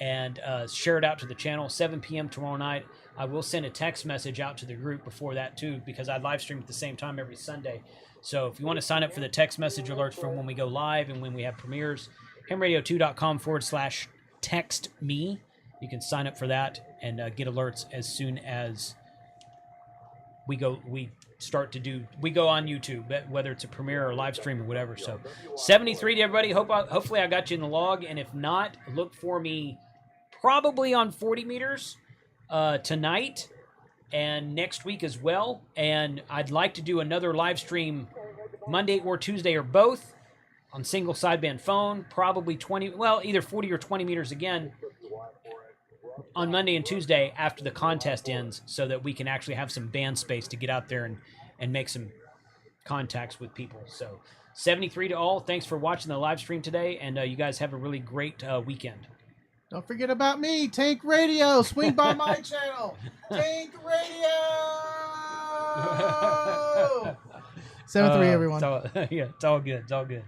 and share it out to the channel. 7 p.m. tomorrow night. I will send a text message out to the group before that too, because I live stream at the same time every Sunday. So if you want to sign up for the text message alerts from when we go live and when we have premieres, hamradio2.com/text me. You can sign up for that and get alerts as soon as we go on YouTube, whether it's a premiere or a live stream or whatever. So 73 to everybody. Hopefully I got you in the log, and if not, look for me probably on 40 meters tonight and next week as well. And I'd like to do another live stream Monday or Tuesday or both on single sideband phone, probably either 40 or 20 meters again on Monday and Tuesday after the contest ends, so that we can actually have some band space to get out there and make some contacts with people. So 73 to all. Thanks for watching the live stream today, and you guys have a really great weekend. Don't forget about me, Tank Radio. Swing by my channel, Tank Radio. 7-3, everyone. It's all good. It's all good.